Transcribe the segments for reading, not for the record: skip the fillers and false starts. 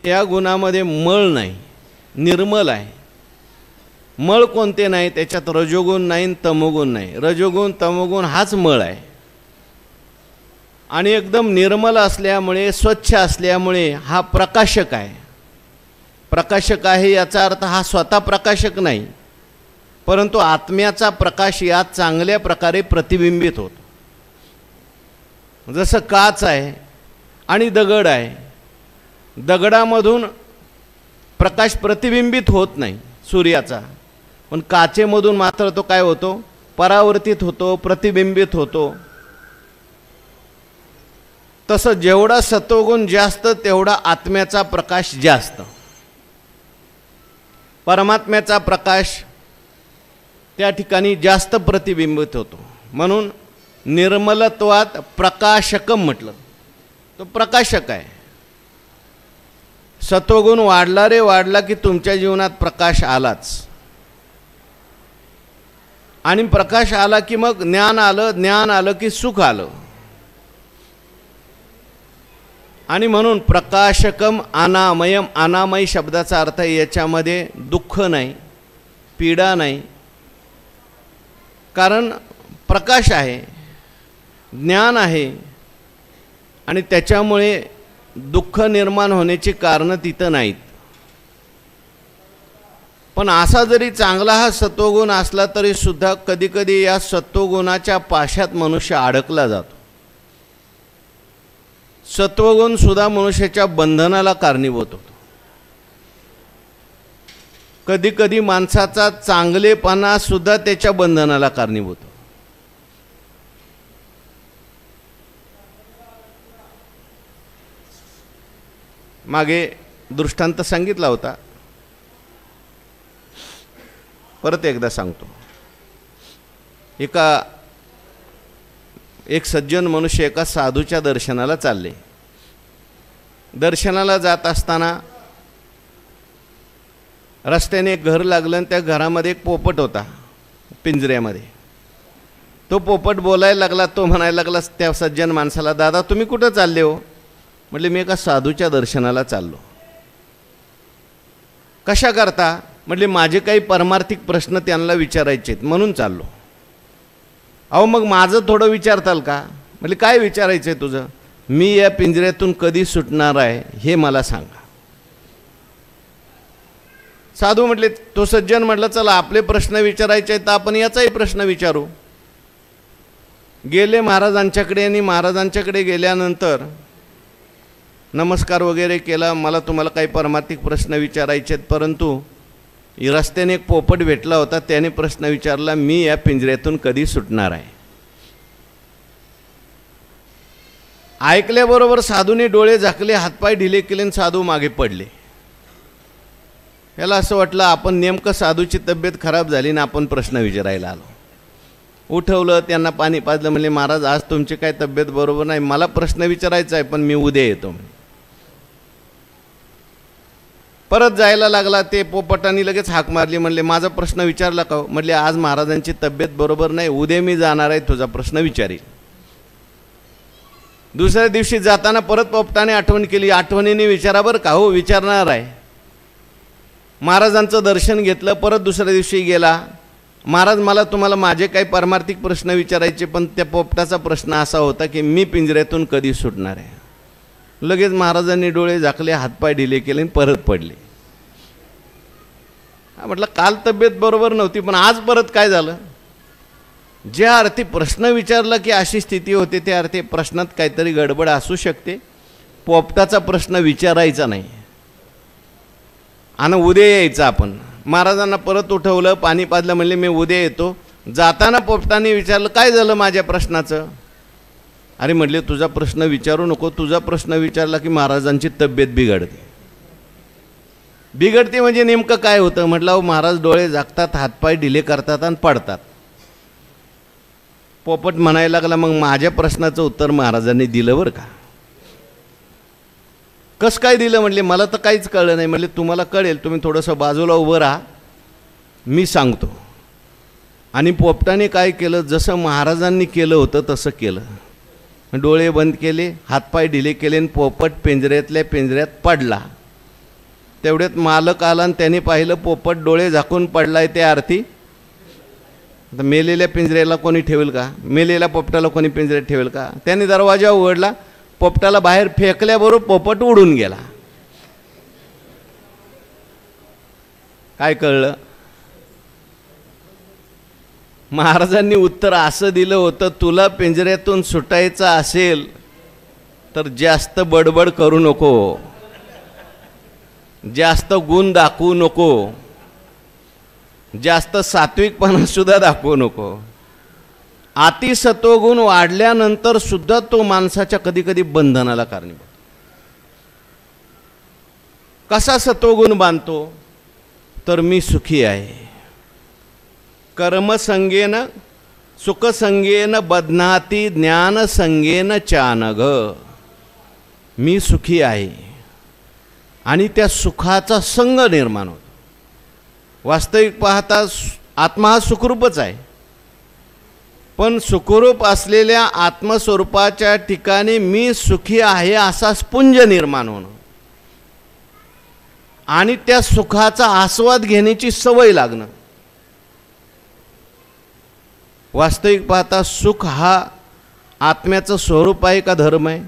या गुणामध्ये मळ नाही, निर्मल आहे. मळ कोणते नाही त्याच्यात? रजोगुण नाही, तमोगुण नाही. रजोगुण तमोगुण हाच मळ आहे. आणि एकदम निर्मल असल्यामुळे, स्वच्छ असल्यामुळे हा प्रकाशक आहे. प्रकाशक आहे याचा अर्थ हा स्वतः प्रकाशक नाही, परंतु आत्म्याचा प्रकाश यात चांगल्या प्रकारे प्रतिबिंबित होतो. जसं काच आहे आणि दगड आहे, दगडामधून प्रकाश प्रतिबिंबित होत नाही सूर्याचा, पण काचेमधून मात्र तो काय होतो? परावर्तित होतो, प्रतिबिंबित होतो. तसं जेवढा सत्वगुण जास्त तेवढा आत्म्याचा प्रकाश जास्त. परमात्म्याचा प्रकाश त्या ठिकाणी जास्त प्रतिबिंबित होतो. म्हणून निर्मलत्वात प्रकाशकम म्हटलं, तो प्रकाशक आहे. सत्वगुण वाढला रे वाढला की तुमच्या जीवनात प्रकाश आलाच. आणि प्रकाश आला की मग ज्ञान आलं, ज्ञान आलं की सुख आलं. आणि म्हणून प्रकाशकम अनामयम. अनामय शब्दाचा अर्थ याच्यामध्ये दुःख नाही, पीडा नाही, कारण प्रकाश आहे, ज्ञान आहे आणि त्याच्यामुळे दुःख निर्माण होण्याची कारणं तिथं नाहीत. पण असा जरी चांगला हा सत्वगुण असला तरी सुद्धा कधीकधी या सत्वगुणाच्या पाशात मनुष्य अडकला जातो. सत्वगुण सुद्धा मनुष्याच्या बंधनाला कारणीभूत होतो. कधीकधी माणसाचा चांगलेपणा सुद्धा त्याच्या बंधनाला कारणीभूत होतो. मागे दृष्टांत सांगितला होता, परत एकदा सांगतो. एक सज्जन मनुष्य एका साधूच्या दर्शनाला चालले. दर्शनाला जात असताना रस्त्याने एक घर लागलं आणि त्या घरामध्ये एक पोपट होता पिंजऱ्यामध्ये. तो पोपट बोलायला लागला. तो म्हणायला लागला त्या सज्जन माणसाला, दादा तुम्ही कुठं चालले हो? म्हटले मी एका साधूच्या दर्शनाला चाललो. कशा करता? म्हटले माझे काही परमार्थिक प्रश्न त्यांना विचारायचे आहेत म्हणून चाललो. अहो मग माझं थोडं विचारताल का? म्हटले काय विचारायचं आहे तुझं? मी या पिंजऱ्यातून कधी सुटणार आहे हे मला सांगा. साधू म्हटले, तो सज्जन म्हटलं चला आपले प्रश्न विचारायचे आहेत तर आपण याचाही प्रश्न विचारू. गेले महाराजांच्याकडे आणि महाराजांच्याकडे गेल्यानंतर नमस्कार वगैरे केला. मला तुम्हाला काही परमार्थिक प्रश्न विचारायचे आहेत, परंतु रस्त्याने एक पोपट भेटला होता, त्याने प्रश्न विचारला मी या पिंजऱ्यातून कधी सुटणार आहे. ऐकल्याबरोबर साधूने डोळे झाकले, हातपाय ढिले केले आणि साधू मागे पडले. याला असं वाटलं आपण नेमकं साधूची तब्येत खराब झाली ना आपण प्रश्न विचारायला आलो. उठवलं, त्यांना पाणी पाजलं. म्हणले महाराज आज तुमची काय तब्येत बरोबर नाही, मला प्रश्न विचारायचा आहे पण मी उद्या येतो. परत जायला लागला. ते पोपटाने लगेच हाक मारली. म्हणले माझा प्रश्न विचारला का? म्हटले आज महाराजांची तब्येत बरोबर नाही, उद्या मी जाणार आहे, तुझा प्रश्न विचारेल. दुसऱ्या दिवशी जाताना परत पोपटाने आठवण केली. आठवणीने विचारा बरं का? हो विचारणार आहे. महाराजांचं दर्शन घेतलं. परत दुसऱ्या दिवशी गेला. महाराज मला तुम्हाला माझे काही परमार्थिक प्रश्न विचारायचे, पण त्या पोपटाचा प्रश्न असा होता की मी पिंजऱ्यातून कधी सुटणार आहे. लगेच महाराजांनी डोळे झाकले, हातपाय ढिले केले आणि परत पडले. म्हटलं काल तब्येत बरोबर नव्हती पण आज परत काय झालं? ज्या अर्थी प्रश्न विचारला की अशी स्थिती होते त्या अर्थी प्रश्नात काहीतरी गडबड असू शकते. पोपटाचा प्रश्न विचारायचा नाही आणि उद्या यायचं. आपण महाराजांना परत उठवलं, पाणी पाजलं. म्हणले मी उद्या येतो. जाताना पोपटाने विचारलं काय झालं माझ्या प्रश्नाचं? अरे म्हटले तुझा प्रश्न विचारू नको, तुझा प्रश्न विचारला की महाराजांची तब्येत बिघडते. बिघडते म्हणजे नेमकं काय होतं? म्हटलं अहो महाराज डोळे झाकतात, हातपाय ढिले करतात आणि पडतात. पोपट म्हणायला लागला मग माझ्या प्रश्नाचं उत्तर महाराजांनी दिलं बरं का? कसं काय दिलं? म्हटले मला तर काहीच कळलं नाही. म्हटले तुम्हाला कळेल, तुम्ही थोडंसं बाजूला उभं राहा, मी सांगतो. आणि पोपटाने काय केलं? जसं महाराजांनी केलं होतं तसं केलं. डोळे बंद केले, हातपाय ढिले केले आणि पोपट पिंजऱ्यातल्या पिंजऱ्यात पडला. तेवढ्यात मालक आला आणि त्याने पाहिलं पोपट डोळे झाकून पडलाय त्या अर्थी. आता मेलेल्या पिंजऱ्याला कोणी ठेवेल का? मेलेल्या पोपटाला कोणी पिंजऱ्यात ठेवेल का? त्याने दरवाजा उघडला, पोपटाला बाहेर फेकल्याबरोबर पोपट उडून गेला. काय कळलं? महाराजांनी उत्तर असं दिलं होतं, तुला पिंजऱ्यातून सुटायचं असेल तर जास्त बडबड करू नको, जास्त गुण दाखवू नको, जास्त सात्विकपणा सुद्धा दाखवू नको. अतिसत्वगुण वाढल्यानंतर सुद्धा तो माणसाच्या कधी कधी बंधनाला कारणीभूत. कसा सत्वगुण बांधतो? तर मी सुखी आहे. कर्मसंगेन सुखसंगेन बध्नाती ज्ञानसंगेन चानग. मी सुखी आहे आणि त्या सुखाचा संग निर्माण होतो. वास्तविक पाहता आत्मा हा सुखरूपच आहे, पण सुखरूप असलेल्या आत्मस्वरूपाच्या ठिकाणी मी सुखी आहे असा स्पुंज निर्माण होणं आणि त्या सुखाचा आस्वाद घेण्याची सवय लागणं. वास्तविक पाहता सुख हा आत्म्याचं स्वरूप आहे का धर्म आहे?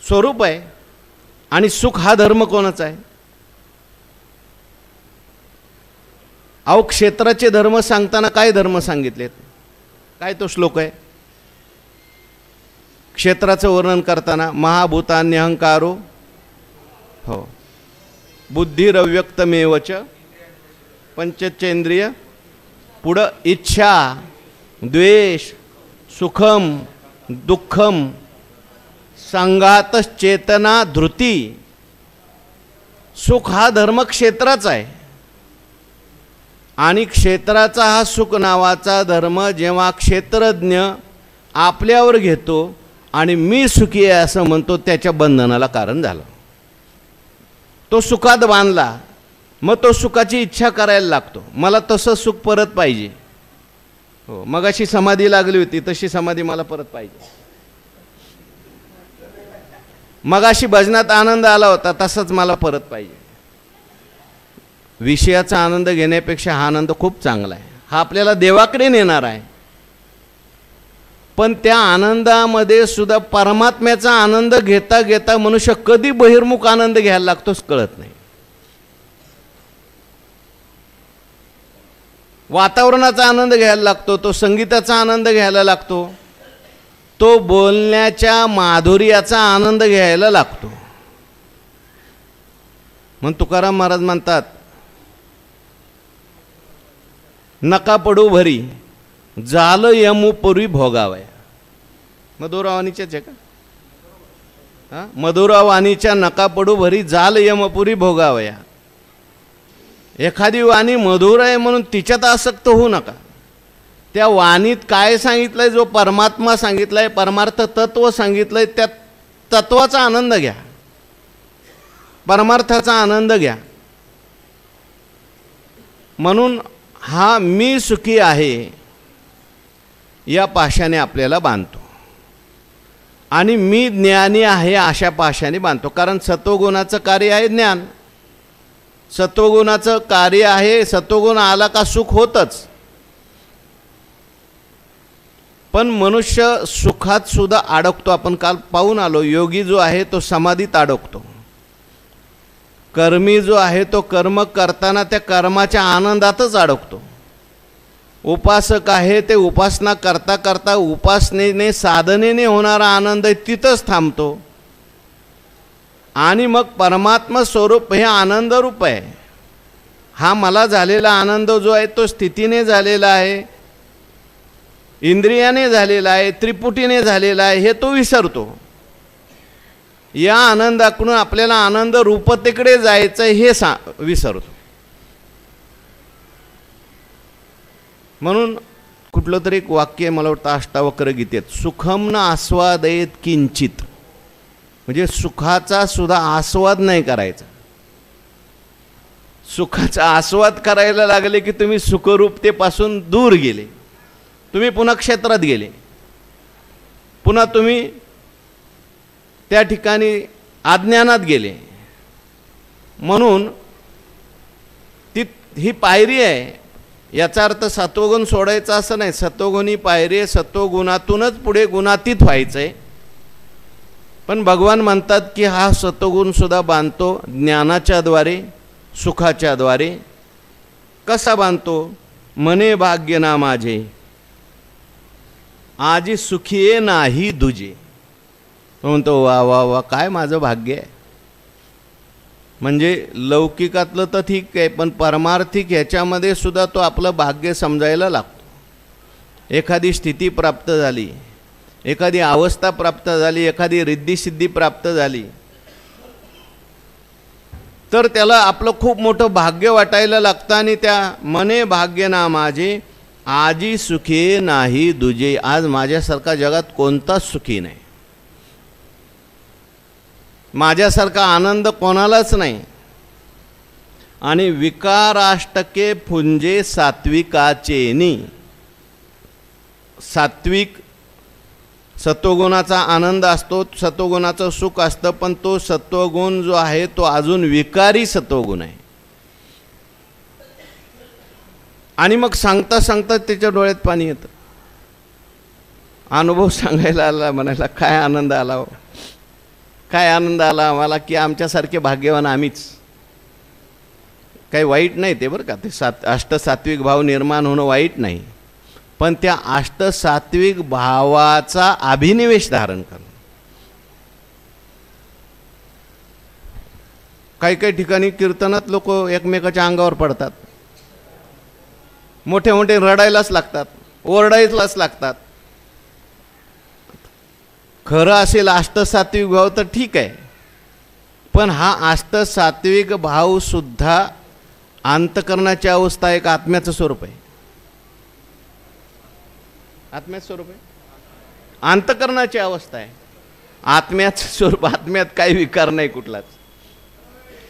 स्वरूप आहे. आणि सुख हा धर्म कोणाचा आहे? अहो, क्षेत्राचे धर्म सांगताना काय धर्म सांगितलेत? काय तो श्लोक आहे? क्षेत्राचं वर्णन करताना महाभूतान्यहंकारो हो बुद्धिरव्यक्तमेवच पंचचेंद्रिय पुढं इच्छा द्वेष सुखम दुःखम संघातच चेतना धृती. सुख हा धर्म क्षेत्राचा आहे आणि क्षेत्राचा हा सुख नावाचा धर्म जेव्हा क्षेत्रज्ञ आपल्यावर घेतो आणि मी सुखी आहे असं म्हणतो, त्याच्या बंधनाला कारण झालं. तो सुखात बांधला, मग तो सुखाची इच्छा करायला लागतो, मला तसं सुख परत पाहिजे. हो, मग अशी समाधी लागली होती तशी समाधी मला परत पाहिजे. मग अशी भजनात आनंद आला होता तसंच मला परत पाहिजे. विषयाचा आनंद घेण्यापेक्षा हा आनंद खूप चांगला आहे, हा आपल्याला देवाकडे नेणार आहे. पण त्या आनंदामध्ये सुद्धा परमात्म्याचा आनंद घेता घेता मनुष्य कधी बहिर्मुख आनंद घ्यायला लागतोच कळत नाही. वातावरणाचा आनंद घ्यायला लागतो, तो संगीताचा आनंद घ्यायला लागतो, तो बोलण्याच्या माधुर्याचा आनंद घ्यायला लागतो. म्हणून तुकाराम महाराज म्हणतात, नका पडू भरी जाल यमुपुरी भोगावया. मधुरावाणीच्याच आहे का? हां, मधुरावाणीच्या नका पडू भरी जाल यमपुरी भोगावया. एखादी वाणी मधुर आहे म्हणून तिच्यात आसक्त होऊ नका. त्या वाणीत काय सांगितलंय, जो परमात्मा सांगितलाय, परमार्थ तत्व सांगितलंय, त्या तत्वाचा आनंद घ्या, परमार्थाचा आनंद घ्या. म्हणून हा मी सुखी आहे या पाशाने आपल्याला बांधतो आणि मी ज्ञानी आहे अशा पाशाने बांधतो. कारण सत्वगुणाचं कार्य आहे ज्ञान, सत्वगुणाचं कार्य आहे. सत्वगुण आला का सुख होतच, पण मनुष्य सुखात सुद्धा अडकतो. आपण काल पाहून आलो, योगी जो आहे तो समाधीत अडकतो, कर्मी जो आहे तो कर्म करताना त्या कर्माच्या आनंदातच अडकतो. उपासक आहे ते उपासना करता करता उपासनेने साधनेने होणारा आनंद आहे तिथंच थांबतो आणि मग परमात्मा स्वरूप हे आनंद रूप आहे. हा मला झालेला आनंद जो आहे तो स्थितीने झालेला आहे, इंद्रियाने झालेला आहे, त्रिपुटीने झालेला आहे, हे तो विसरतो. या आनंदाकडून आपल्याला आनंद रूपतेकडे जायचं हे विसरतो. म्हणून कुठलं तरी एक वाक्य मला वाटतं अष्टावक्र गीतेत, सुखम न आस्वादयेत किंचित, म्हणजे सुखाचा सुद्धा आस्वाद नाही करायचा. सुखाचा आस्वाद करायला लागले की तुम्ही सुखरूपतेपासून दूर गेले, तुम्ही पुन्हा क्षेत्रात गेले, पुन्हा तुम्ही त्या ठिकाणी अज्ञानात गेले. म्हणून ही पायरी आहे. याचा अर्थ सत्वगुण सोडायचा असं नाही. सत्वगुणी पायरी आहे. सत्वगुणातूनच पुढे गुणातीत व्हायचं आहे. पण भगवान म्हणतात की हा सत्वगुण सुद्धा बांधतो ज्ञानाच्या द्वारे, सुखाच्या द्वारे. कसा बांधतो? मने भाग्य ना माझे आजी सुखिये नाही दुजे. म्हणतो वा वा वा, काय माझं भाग्य आहे. म्हणजे लौकिकातलं तर ठीक आहे, पण परमार्थिक ह्याच्यामध्ये सुद्धा तो आपलं भाग्य समजायला लागतो. एखादी स्थिती प्राप्त झाली, एखादी अवस्था प्राप्त झाली, एखादी रिद्धिसिद्धी प्राप्त झाली, तर त्याला आपलं खूप मोठं भाग्य वाटायला लागतं. आणि त्या मने भाग्य ना माझे आजी सुखी नाही दुजे. आज माझ्यासारखा जगात कोणताच सुखी नाही. माझ्यासारखा आनंद कोणालाच नाही. आणि विकाराष्टके फुंजे सात्विकाचेनी. सात्विक सत्वगुणाचा आनंद असतो, सत्वगुणाचं सुख असतं, पण तो सत्वगुण जो आहे तो अजून विकारी सत्वगुण आहे. आणि मग सांगता सांगता त्याच्या डोळ्यात पाणी येतं. अनुभव सांगायला आला, म्हणायला काय आनंद आला हो, काय आनंद आला आम्हाला की आमच्यासारखे भाग्यवान आम्हीच. काही वाईट नाही ते बरं का, ते अष्टसात्विक भाव निर्माण होणं वाईट नाही, पण त्या अष्टसात्विक भावाचा अभिनिवेश धारण करणं. काही काही ठिकाणी कीर्तनात लोक एकमेकाच्या अंगावर पडतात, मोठे मोठे रडायलाच लागतात, ओरडायलाच लागतात. खरं असेल अष्टसात्विक भाव तर ठीक आहे, पण हा अष्टसात्विक भाव सुद्धा अंतकरणाची अवस्था एक आत्म्याचं स्वरूप आहे. आत्म्याचं स्वरूप आहे, अंतकरणाची अवस्था आहे. आत्म्याचं स्वरूप, आत्म्यात काही विकार नाही कुठलाच.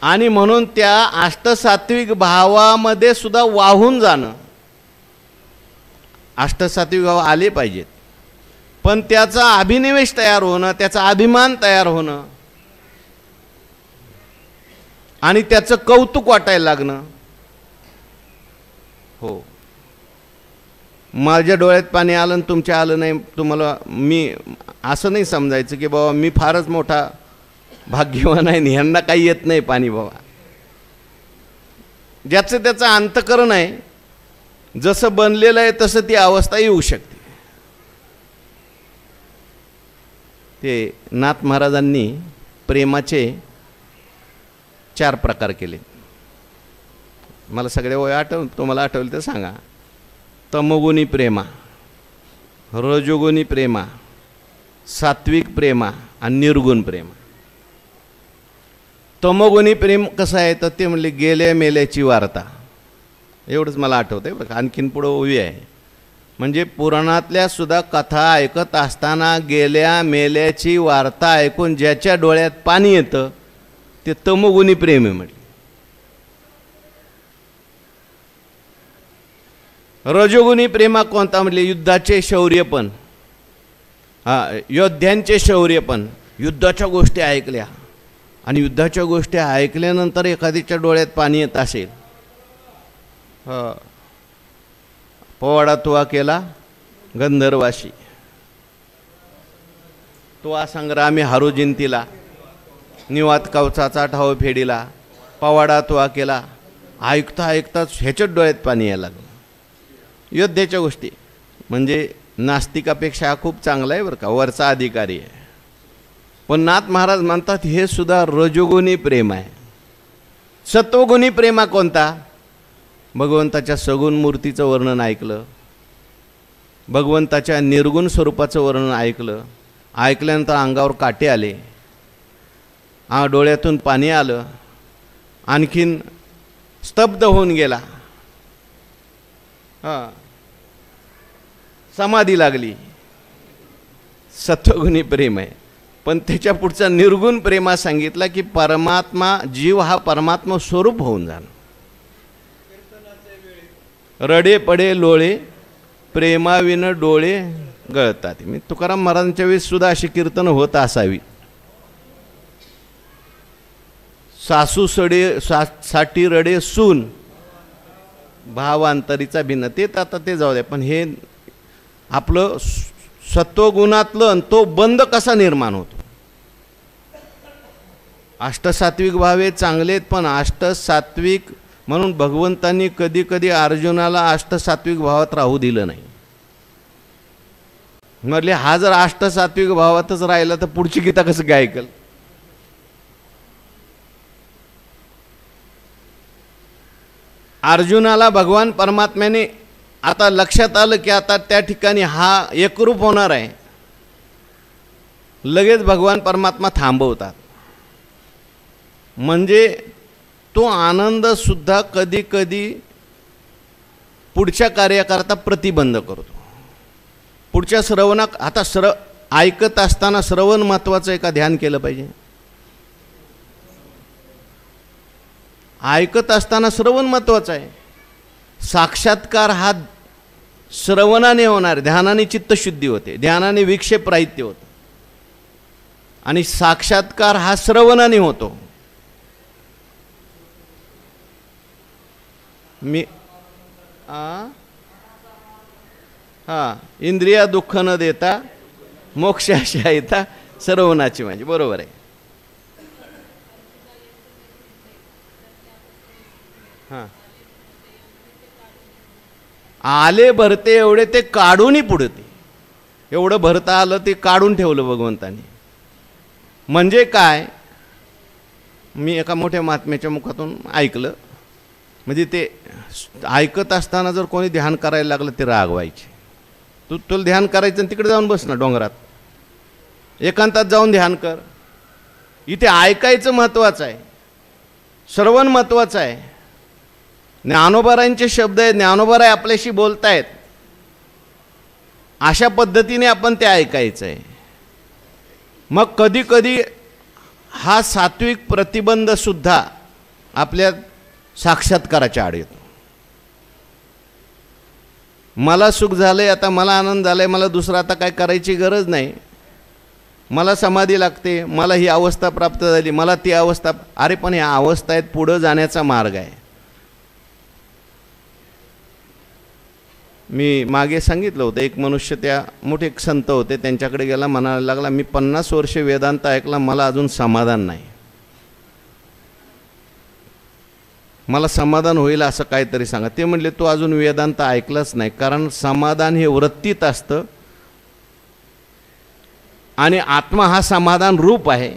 आणि म्हणून त्या अष्टसात्विक भावामध्ये सुद्धा वाहून जाणं. अष्टसात्विक भाव आले पाहिजेत, पण त्याचा अभिनिवेश तयार होणं, त्याचा अभिमान तयार होणं आणि त्याचं कौतुक वाटायला लागणं. हो, माझ्या डोळ्यात पाणी आलं आणि तुमच्या आलं नाही. तुम्हाला मी असं नाही समजायचं की बाबा मी फारच मोठा भाग्यवान आहे, ह्यांना काही येत नाही पाणी. बाबा ज्याचं त्याचं अंतकरण आहे, जसं बनलेलं आहे तसं ती अवस्था येऊ शकते. ते नाथ महाराजांनी प्रेमाचे 4 प्रकार केले. मला सगळे वय तुम्हाला आठवले तर सांगा. तमोगुणी प्रेमा, रजोगुणी प्रेमा, सात्विक प्रेमा आणि निर्गुण प्रेमा. तमोगुणी प्रेम कसं आहे तर ते म्हणले गेल्या मेल्याची वार्ता. एवढंच मला आठवतं आहे बरं का, आणखीन पुढं ओवी आहे. म्हणजे पुराणातल्या सुद्धा कथा ऐकत असताना गेल्या मेल्याची वार्ता ऐकून ज्याच्या डोळ्यात पाणी येतं ते तमोगुणी प्रेम आहे म्हटले. रजोगुणी प्रेमा कोणता म्हटले? युद्धाचे शौर्यपण, योद्ध्यांचे शौर्यपण. युद्धाच्या गोष्टी ऐकल्या आणि युद्धाच्या गोष्टी ऐकल्यानंतर एखाद्याच्या डोळ्यात पाणी येत असेल. पोवाडा तुवा केला गंधर्वाशी, तुवा संग्रामी हारू जिंतीला, निवात कवचाचा ठाव फेडीला, पोवाडा तुवा केला. ऐकता ऐकताच ह्याच्यात डोळ्यात पाणी यायला लागलं. योद्ध्याच्या गोष्टी म्हणजे नास्तिकापेक्षा हा खूप चांगला आहे बरं का, वरचा अधिकारी आहे. पण नाथ महाराज म्हणतात हे सुद्धा रजोगुणी प्रेम आहे. सत्वगुणी प्रेमा कोणता? भगवंताच्या सगुण मूर्तीचं वर्णन ऐकलं, भगवंताच्या निर्गुण स्वरूपाचं वर्णन ऐकलं, ऐकल्यानंतर अंगावर काटे आले, डोळ्यातून पाणी आलं, आणखीन स्तब्ध होऊन गेला, समाधी लागली. सत्वगुणी प्रेम आहे. पण त्याच्या पुढचा निर्गुण प्रेमा सांगितला की परमात्मा, जीव हा परमात्मा स्वरूप होऊन जाणं. रडे पडे लोळे प्रेमाविन डोळे गळतात. मी तुकाराम महाराजांच्या वेळेस सुद्धा अशी कीर्तन होत असावी. सासू साठी रडे सून, भावांतरीचा भिन्न. ते तर आता ते जाऊ द्या, पण हे आपलं सत्वगुणातलं तो बंद कसा निर्माण होतो. अष्टसात्विक भावे चांगलेत, पण अष्टसात्विक म्हणून भगवंतांनी कधी कधी अर्जुनाला अष्टसात्विक भावात राहू दिलं नाही. म्हटले हा जर अष्टसात्विक भावातच राहिला तर पुढची गीता कसं काय ऐकल. अर्जुनाला भगवान परमात्म्याने आता लक्षात आलं की आता त्या ठिकाणी हा एकरूप होणार आहे. लगेच भगवान परमात्मा थांबवतात. म्हणजे तो आनंद सुद्धा कधी कधी पुढच्या कार्याकरता प्रतिबंध करतो. पुढच्या श्रवणात आता ऐकत असताना श्रवण महत्त्वाचं आहे का ध्यान केलं पाहिजे. ऐकत असताना श्रवण महत्त्वाचं आहे. साक्षात्कार हा श्रवणाने होणार. ध्यानाने चित्तशुद्धी होते, ध्यानाने विक्षेप राहित्य होतं, आणि साक्षात्कार हा श्रवणाने होतो. मी इंद्रिया दुःख न देता मोक्षाशा येता श्रवणाची म्हणजे बरोबर आहे. हां, आले भरते एवढे ते काढूनही पुढते. एवढं भरता आलं ते काढून ठेवलं भगवंतानी. म्हणजे काय, मी एका मोठ्या महात्म्याच्या मुखातून ऐकलं. म्हणजे ते ऐकत असताना जर कोणी ध्यान करायला लागलं ते रागवायचे. तुला ध्यान करायचं तिकडे जाऊन बस ना डोंगरात, एकांतात जाऊन ध्यान कर. इथे ऐकायचं महत्त्वाचं आहे, श्रवण महत्त्वाचं आहे. ज्ञानोबारांचे शब्द आहेत, ज्ञानोबाराय आपल्याशी बोलतायत, अशा पद्धतीने आपण ते ऐकायचं आहे. मग कधी कधी हा सात्विक प्रतिबंध सुद्धा आपल्या साक्षात्काराच्या आड येतो. मला सुख झालंय, आता मला आनंद झालाय, मला दुसरं आता काय करायची गरज नाही, मला समाधी लागते, मला ही अवस्था प्राप्त झाली, मला ती अवस्था. अरे पण ह्या अवस्था आहेत, पुढं जाण्याचा मार्ग आहे. मी मागे सांगितलं होतं, एक मनुष्य, त्या मोठे एक संत होते, त्यांच्याकडे गेला, म्हणायला लागला मी 50 वर्ष वेदांत ऐकला, मला अजून समाधान नाही, मला समाधान होईल असं काहीतरी सांगा. ते म्हणले तू अजून वेदांत ऐकलंच नाही, कारण समाधान हे वृत्तीत असतं आणि आत्मा हा समाधान रूप आहे.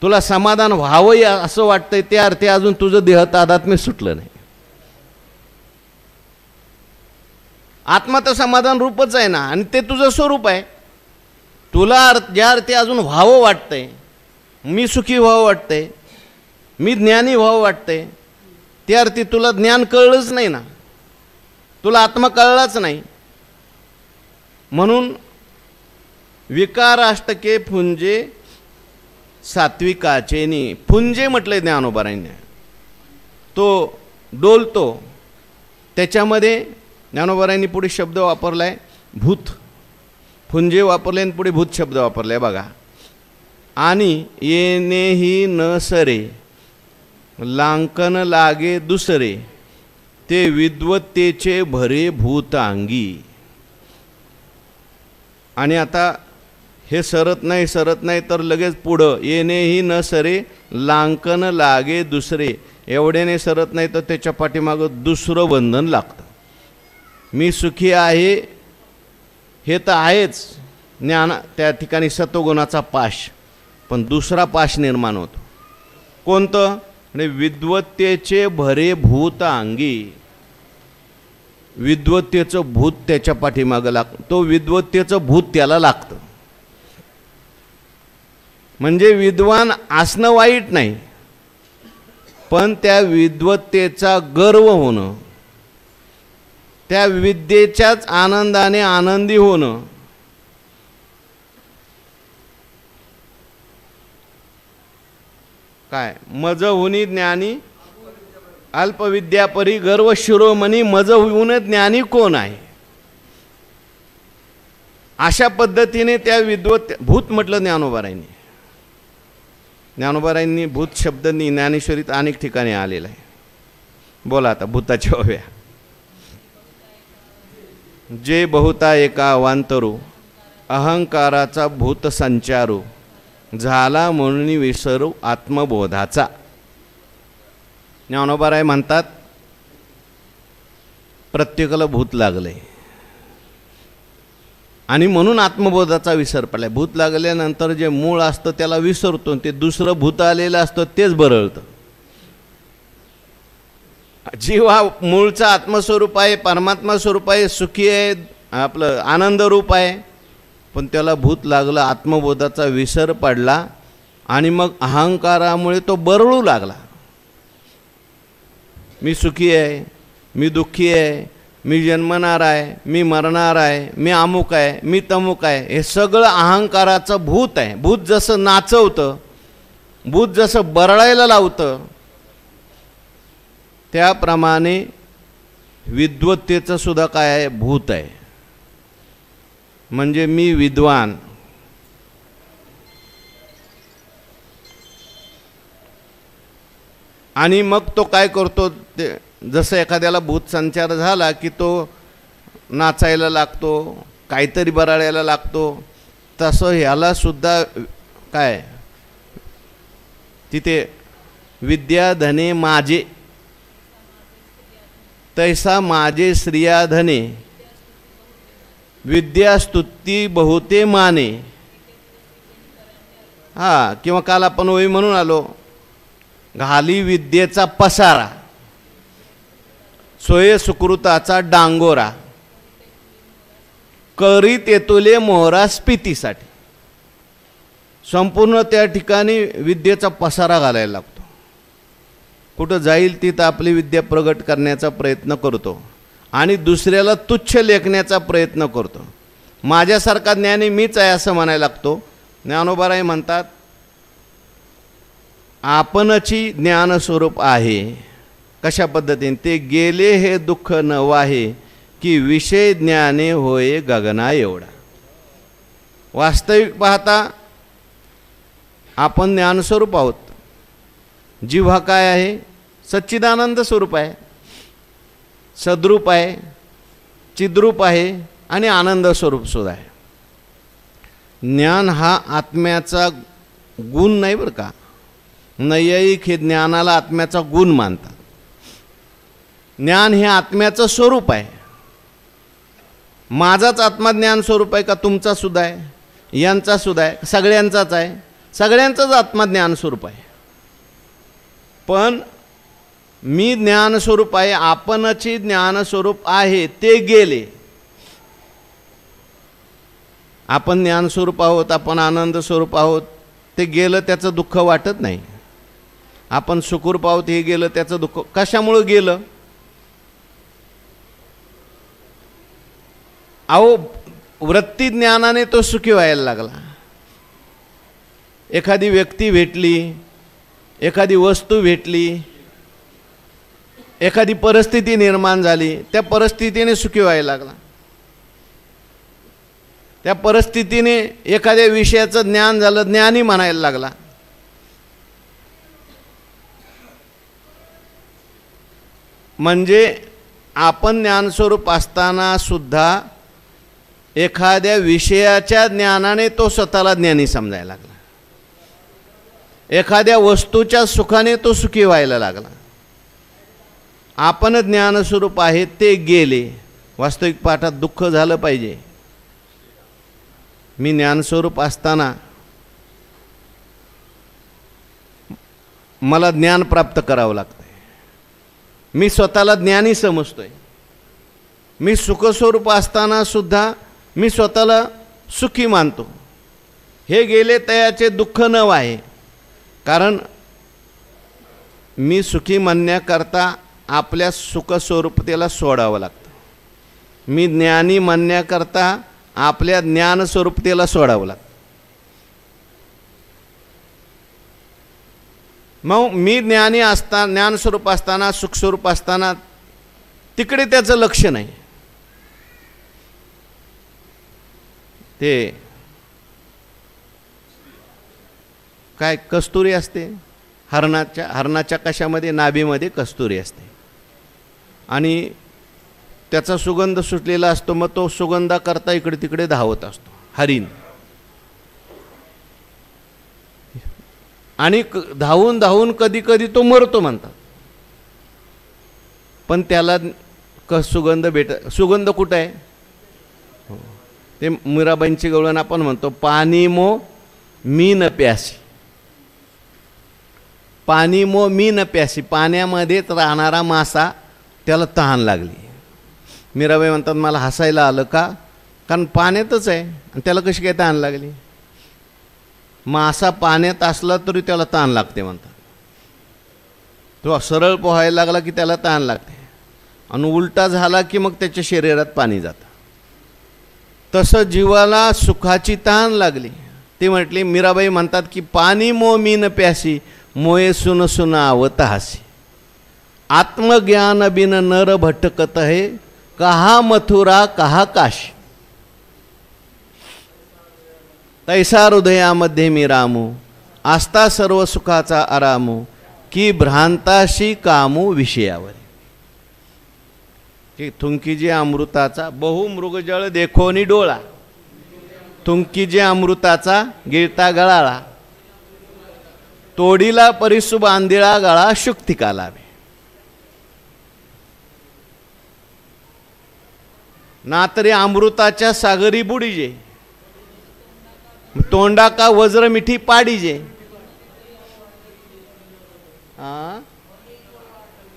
तुला समाधान व्हावं असं वाटतंय, त्या अर्थी अजून तुझं देह तादात्म्य सुटलं नाही. आत्मा तर समाधान रूपच आहे ना, आणि ते तुझं स्वरूप आहे. तुला ज्या अर्थी अजून व्हावं वाटतंय, मी सुखी व्हावं वाटतंय, मी ज्ञानी व्हावं वाटतंय, त्या अर्थी तुला ज्ञान कळलंच नाही ना, तुला आत्मा कळलाच नाही. म्हणून विकाराष्टके फुंजे सात्विकाचेनी, फुंजे म्हटले ज्ञानोबारांनी, तो डोलतो. त्याच्यामध्ये ज्ञानोबारांनी पुढे शब्द वापरलाय भूत. फुंजे वापरले आणि पुढे भूत शब्द वापरलाय बघा. आणि येणेही न सरे लांकन लागे दुसरे, ते विद्वत्तेचे भरे भूतांगी. आणि आता हे सरत नाही तर लगेच पुढं येणेही न सरे लांकन लागे दुसरे, एवढ्याने सरत नाही तर त्याच्या पाठीमागं दुसरं बंधन लागतं. मी सुखी आहे हे तर आहेच, ज्ञान त्या ठिकाणी सत्वगुणाचा पाश, पण दुसरा पाश निर्माण होतो. कोणतं, म्हणजे विद्वत्तेचे भरे भूत अंगी. विद्वत्तेचं भूत त्याच्या पाठीमागं लागतं, तो विद्वत्तेचं भूत त्याला लागतं. म्हणजे विद्वान असणं वाईट नाही, पण त्या विद्वत्तेचा गर्व होणं, त्या विद्येच्याच आनंदाने आनंदी होणं, काय मज होनी ज्ञानी अल्पविद्यापरी गर्व शिरोमणी, मज होऊन ज्ञानी कोण आहे. अशा पद्धतीने त्या विद्वत भूत म्हटलं ज्ञानोबारांनी. ज्ञानोबारायांनी भूत शब्द ज्ञानेश्वरीत अनेक ठिकाणी आलेला आहे. बोला आता भूताच्या ओव्या. जे बहुता एका अवांतरू अहंकाराचा भूत संचारू झाला म्हणून विसरू आत्मबोधाचा. ज्ञानोबाराय म्हणतात प्रत्येकाला भूत लागले आणि म्हणून आत्मबोधाचा विसर पडलाय. भूत लागल्यानंतर जे मूळ असतं त्याला विसरतो, ते दुसरं भूत आलेलं असतं तेच बरळतं. जीव हा मूळचा आत्मस्वरूप आहे, परमात्मा स्वरूप आहे, सुखी आहे, आपलं आनंद रूप आहे, पण त्याला भूत लागलं, आत्मबोधाचा विसर पडला आणि मग अहंकारामुळे तो बरळू लागला. मी सुखी आहे, मी दुःखी आहे, मी जन्मणार आहे, मी मरणार आहे, मी अमुक आहे, मी तमुक आहे, हे सगळं अहंकाराचं भूत आहे. भूत जसं नाचवतं, भूत जसं बरळायला लावतं, त्याप्रमाणे विद्वत्तेचं सुद्धा काय आहे, भूत आहे. म्हणजे मी विद्वान, आणि मग तो काय करतो, ते जसं एखाद्याला भूत संचार झाला की तो नाचायला लागतो, काहीतरी बराळायला लागतो, तसं ह्याला सुद्धा काय तिथे विद्या धने माझे तैसा माझे श्रिया धने विद्या स्तुती बहुते माने. हां, किंवा काल आपण ओवी म्हणून आलो, घाली विद्येचा पसारा सोये सुकृताचा डांगोरा करी तेतुले मोहरा स्पितीसाठी. संपूर्ण त्या ठिकाणी विद्येचा पसारा घालायला लागतो. कुठं जाईल तिथं आपली विद्या प्रगट करण्याचा प्रयत्न करतो आणि दुसऱ्याला तुच्छ लेखण्याचा प्रयत्न करतो. माझ्यासारखा ज्ञानी मीच आहे असं म्हणायला लागतो. ज्ञानोबाराय म्हणतात आपणची ज्ञानस्वरूप आहे. कशा पद्धतीने, ते गेले हे दुःख न वाहे की विषय ज्ञाने होय गगना एवढा. वास्तविक पाहता आपण ज्ञानस्वरूप आहोत. जीव हा काय आहे, सच्चिदानंद स्वरूप आहे, सद्रूप आहे, चिद्रूप आहे आणि आनंद स्वरूप सुद्धा आहे. ज्ञान हा आत्म्याचा गुण नाही बरं का. नैयायिक हे ज्ञानाला आत्म्याचा गुण मानतात. ज्ञान हे आत्म्याचं स्वरूप आहे. माझाच आत्मा ज्ञान स्वरूप आहे का तुमचा सुद्धा आहे, यांचा सुद्धा आहे, सगळ्यांचाच आहे, सगळ्यांचाच आत्मा ज्ञान स्वरूप आहे. पण मी ज्ञानस्वरूप आहे, आपणची ज्ञानस्वरूप आहे, ते गेले. आपण ज्ञानस्वरूप आहोत, आपण आनंद स्वरूप आहोत, ते गेलं त्याचं दुःख वाटत नाही. आपण सुखरूप आहोत, हे गेलं त्याचं दुःख कशामुळं गेलं. अहो, वृत्ती ज्ञानाने तो सुखी व्हायला लागला. एखादी व्यक्ती भेटली, एखादी वस्तू भेटली, एखादी परिस्थिती निर्माण झाली, त्या परिस्थितीने सुखी व्हायला लागला. त्या परिस्थितीने एखाद्या विषयाचं ज्ञान झालं, ज्ञानी म्हणायला लागला. म्हणजे आपण ज्ञानस्वरूप असताना सुद्धा एखाद्या विषयाच्या ज्ञानाने तो स्वतःला ज्ञानी समजायला लागला. एखाद्या वस्तूच्या सुखाने तो सुखी व्हायला लागला. आपण ज्ञानस्वरूप आहे, ते गेले. वास्तविक पाठात दुःख झालं पाहिजे. मी ज्ञानस्वरूप असताना मला ज्ञान प्राप्त करावं लागतं. मी स्वतःला ज्ञानी समजतोय. मी सुखस्वरूप असताना सुद्धा मी स्वतःला सुखी मानतो. हे गेले तयाचे दुःख न आहे. कारण मी सुखी म्हणण्याकरता आपल्या सुखस्वरूपतेला सोडावं लागतं. मी ज्ञानी म्हणण्याकरता आपल्या ज्ञानस्वरूपतेला सोडावं लागतं. मग मी ज्ञानी असताना, ज्ञानस्वरूप असताना, सुखस्वरूप असताना तिकडे त्याचं लक्ष नाही. ते काय कस्तुरी असते, हरणाच्या कशामध्ये, नाभीमध्ये कस्तुरी असते आणि त्याचा सुगंध सुटलेला असतो. मग तो सुगंधाकरता इकडे तिकडे धावत असतो हरिण. आणि धावून धावून कधी कधी तो मरतो म्हणतात. पण त्याला सुगंध सुगंध कुठं आहे? ते मीराबाईंची गवळण आपण म्हणतो, पाणी मो मी न प्यासी. पाणी मो मी न प्यासी, पाण्यामध्येच राहणारा मासा त्याला तहान लागली. मीराबाई म्हणतात मला हसायला आलं का, कारण पाण्यातच आहे आणि त्याला कशी काय तहान लागली. मासा पाण्यात असला तरी त्याला तहान लागते म्हणतात. तो सरळ पोहायला लागला की त्याला तहान लागते आणि उलटा झाला की मग त्याच्या शरीरात पाणी जातं. तसं जीवाला सुखाची तहान लागली. ती म्हटली, मीराबाई म्हणतात की पाणी मो मी न प्यासी, मोये सुन सुन आवत हासी. आत्मज्ञान बिन नर भटकत है, कहा मथुरा कहा काशी. तैसा हृदयामध्ये मी रामू, आस्था सर्व सुखाचा आरामू, की भ्रांताशी कामू विषयावर. की थुंकीजे अमृताचा बहुमृगजळ देखोनी डोळा, थुंकीजे अमृताचा गिळता गळाळा, तोडीला परिसु बांधिळा गळा शुक्तिका लावे. ना तरी अमृताच्या सागरी बुडीजे, तोंडा का वज्र मिठी पाडीजे.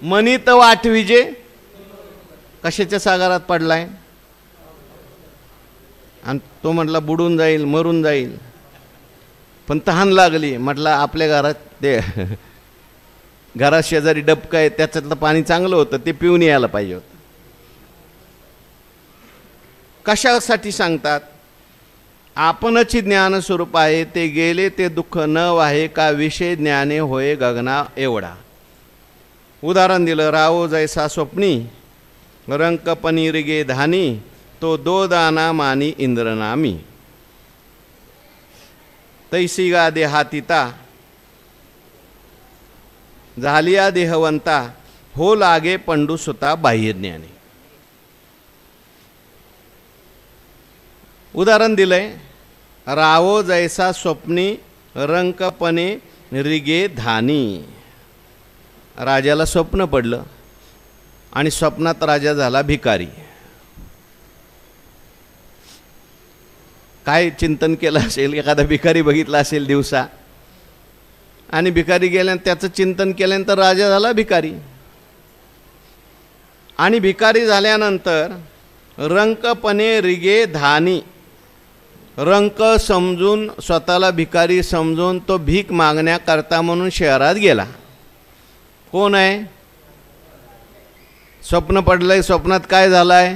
मनीत वाटविजे, कशाच्या सागरात पडलाय आणि तो म्हटला बुडून जाईल, मरून जाईल. पण तहान लागली, म्हटलं आपल्या घरात ते घरात शेजारी डबकं आहे, त्याच्यातलं पाणी चांगलं होतं, ते पिऊन यायला पाहिजे होतं. कशासाठी सांगतात? आपणची ज्ञान स्वरूप आहे, ते गेले ते दुःख न वाहे, का विषय ज्ञाने होय गगना एवढा. उदाहरण दिलं, रावो जैसा स्वप्नी रंक पनीर गे धानी, तो दो दाना मानी इंद्रनामी. तैसी गा देहातीता झालिया देहवंता, हो लागे पंडू सुता बाह्यज्ञानी. उदाहरण दिलंय, रावो जैसा स्वप्नी रंकपणे रिगे धानी. राजाला स्वप्न पडलं आणि स्वप्नात राजा झाला भिकारी. काय चिंतन केलं असेल, एखादा भिकारी बघितला असेल दिवसा आणि भिकारी गेल्यानंतर त्याचं चिंतन केल्यानंतर राजा झाला भिकारी. आणि भिकारी झाल्यानंतर रंकपणे रिगे धानी, रंक समजून स्वतःला भिकारी समजून तो भीक मागण्याकरता म्हणून शहरात गेला. कोण आहे? स्वप्न पडलंय, स्वप्नात काय झालाय?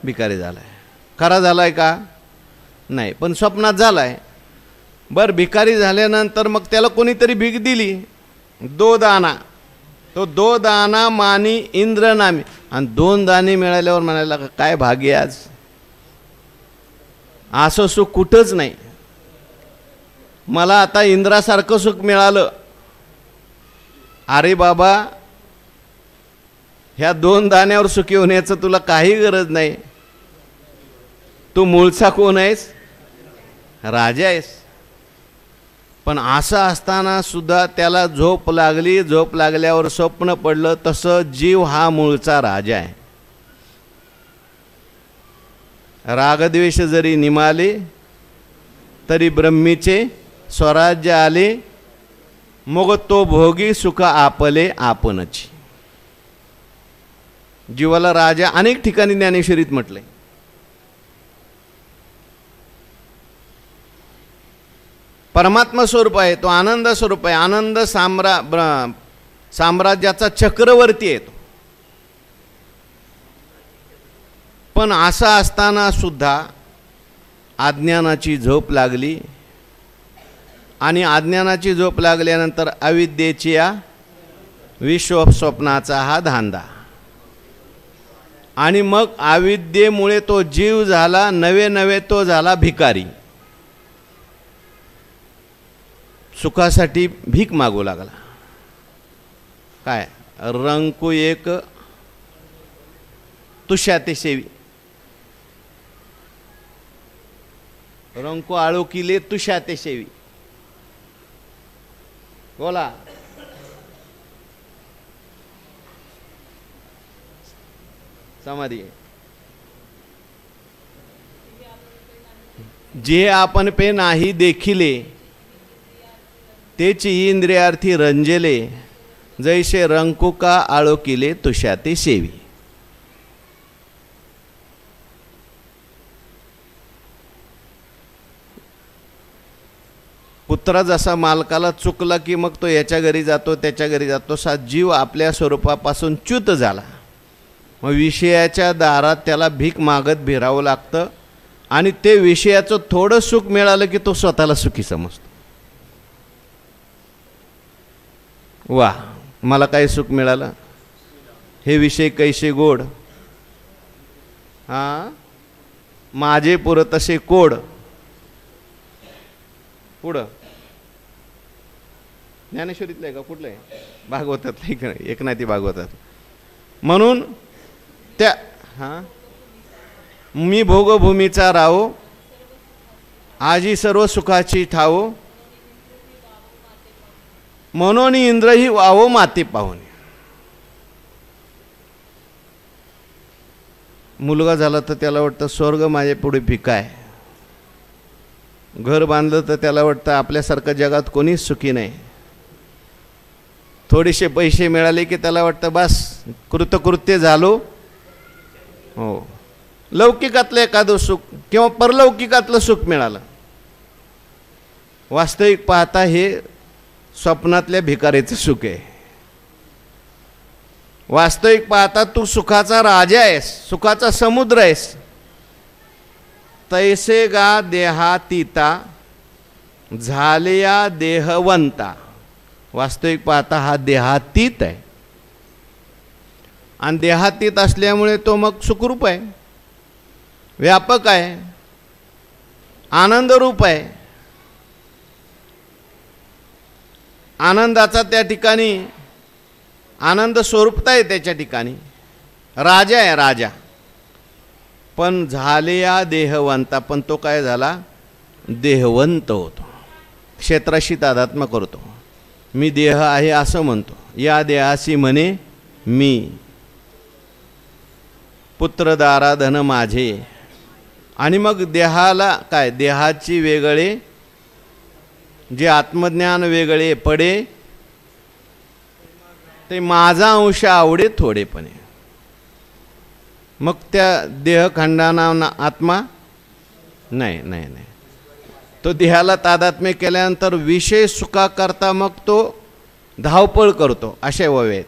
भिकारी झालाय. खरा झालाय का? नाही, पण स्वप्नात झालाय. बरं, भिकारी झाल्यानंतर मग त्याला कोणीतरी भीक दिली, दो दाना. तो दो दाना मानी इंद्र नामी. आणि 2 दाणे मिळाल्यावर म्हणायला काय भाग्य आज, असं सुख कुठंच नाही. मला आता इंद्रासारखं सुख मिळालं. अरे बाबा, ह्या 2 दाण्यावर सुखी होण्याचं तुला काही गरज नाही. तू मूळचा कोण आहेस? राजा आहेस. पण असं असताना सुद्धा त्याला झोप लागली. झोप लागल्यावर स्वप्न पडलं. तसं जीव हा मूळचा राजा आहे. रागद्वेष जरी निमाले, तरी ब्रह्मीचे स्वराज्य आले. मग तो भोगी सुख आपले आपणची. जीवाला राजा अनेक ठिकाणी ज्ञानेश्वरीत म्हटले. परमात्मा स्वरूप आहे, तो आनंद स्वरूप आहे. आनंद साम्राज्याचा चक्रवर्ती आहे तो. पण असं असताना सुद्धा अज्ञानाची झोप लागली. आणि अज्ञानाची झोप लागल्यानंतर अविद्येच्या विश्वस्वप्नाचा हा धांदा. आणि मग अविद्येमुळे तो जीव झाला नवे नवे, तो झाला भिकारी. सुखासाठी भीक मागू लागला. काय रंकू एक तुष्याते सेवी, रंकू आळू किले तुष्याते सेवी. बोला. समाधी. जे आपण पे नाही देखिले तेची इंद्रियार्थी रंजेले, जैसे रंकू का आळो किले तुष्याते सेवी. कुत्रा जसा मालकाला चुकला की मग तो याच्या घरी जातो त्याच्या घरी जातो, सा जीव आपल्या स्वरूपापासून च्युत झाला. मग विषयाच्या दारात त्याला भीक मागत भिरावं लागतं आणि ते विषयाचं थोडं सुख मिळालं की तो स्वतःला सुखी समजतो. वा, मला काय सुख मिळालं, हे विषय कैसे गोड, हां माझे पुर तसे कोड. पुढं ज्ञानेश्वरीतलं आहे का कुठलं आहे, भागवतातलं आहे, एक नाही ती भागवतात. म्हणून त्या हां मी भोगभूमीचा राहो, आजी सर्व सुखाची ठावो, म्हणून इंद्रही वावो माते पाहून. मुलगा झाला तर त्याला वाटतं स्वर्ग माझ्या पुढे पिकाय, घर बांधलं तर त्याला वाटतं आपल्यासारखं जगात कोणीच सुखी नाही. थोडेसे पैसे मिळाले की त्याला वाटतं बस कृतकृत्य झालो. हो, लौकिकातलं एखादं सुख किंवा परलौकिकातलं सुख मिळालं. वास्तविक पाहता हे स्वप्नातल्या भिकारीचं सुख आहे. वास्तविक पाहता तू सुखाचा राजा आहेस, सुखाचा समुद्र आहेस. तैसे गा देहातीता झालेया देहवंता. वास्तविक पाहता हा देहातीत आहे आणि देहातीत असल्यामुळे तो मग सुखरूप आहे, व्यापक आहे, आनंदरूप आहे. आनंदाचा त्या ठिकाणी आनंद स्वरूपता आहे, त्याच्या ठिकाणी राजा आहे, राजा. पण झालेया देहवंता, पण तो काय झाला, देहवंत होतो, क्षेत्राशी तादात्म्य करतो. मी देह आहे असं म्हणतो, या देहाशी म्हणे मी, पुत्र दारा धन माझे. आणि मग देहाला काय, देहाची वेगळे, जे आत्मज्ञान वेगळे पडे, ते माझा अंश आवडे थोडेपणे. मग त्या देहखंडाना आत्मा नाही नाही नाही. तो देहाला तादात्म्य केल्यानंतर विषय सुखाकरता मग तो धावपळ करतो, असे ववेत.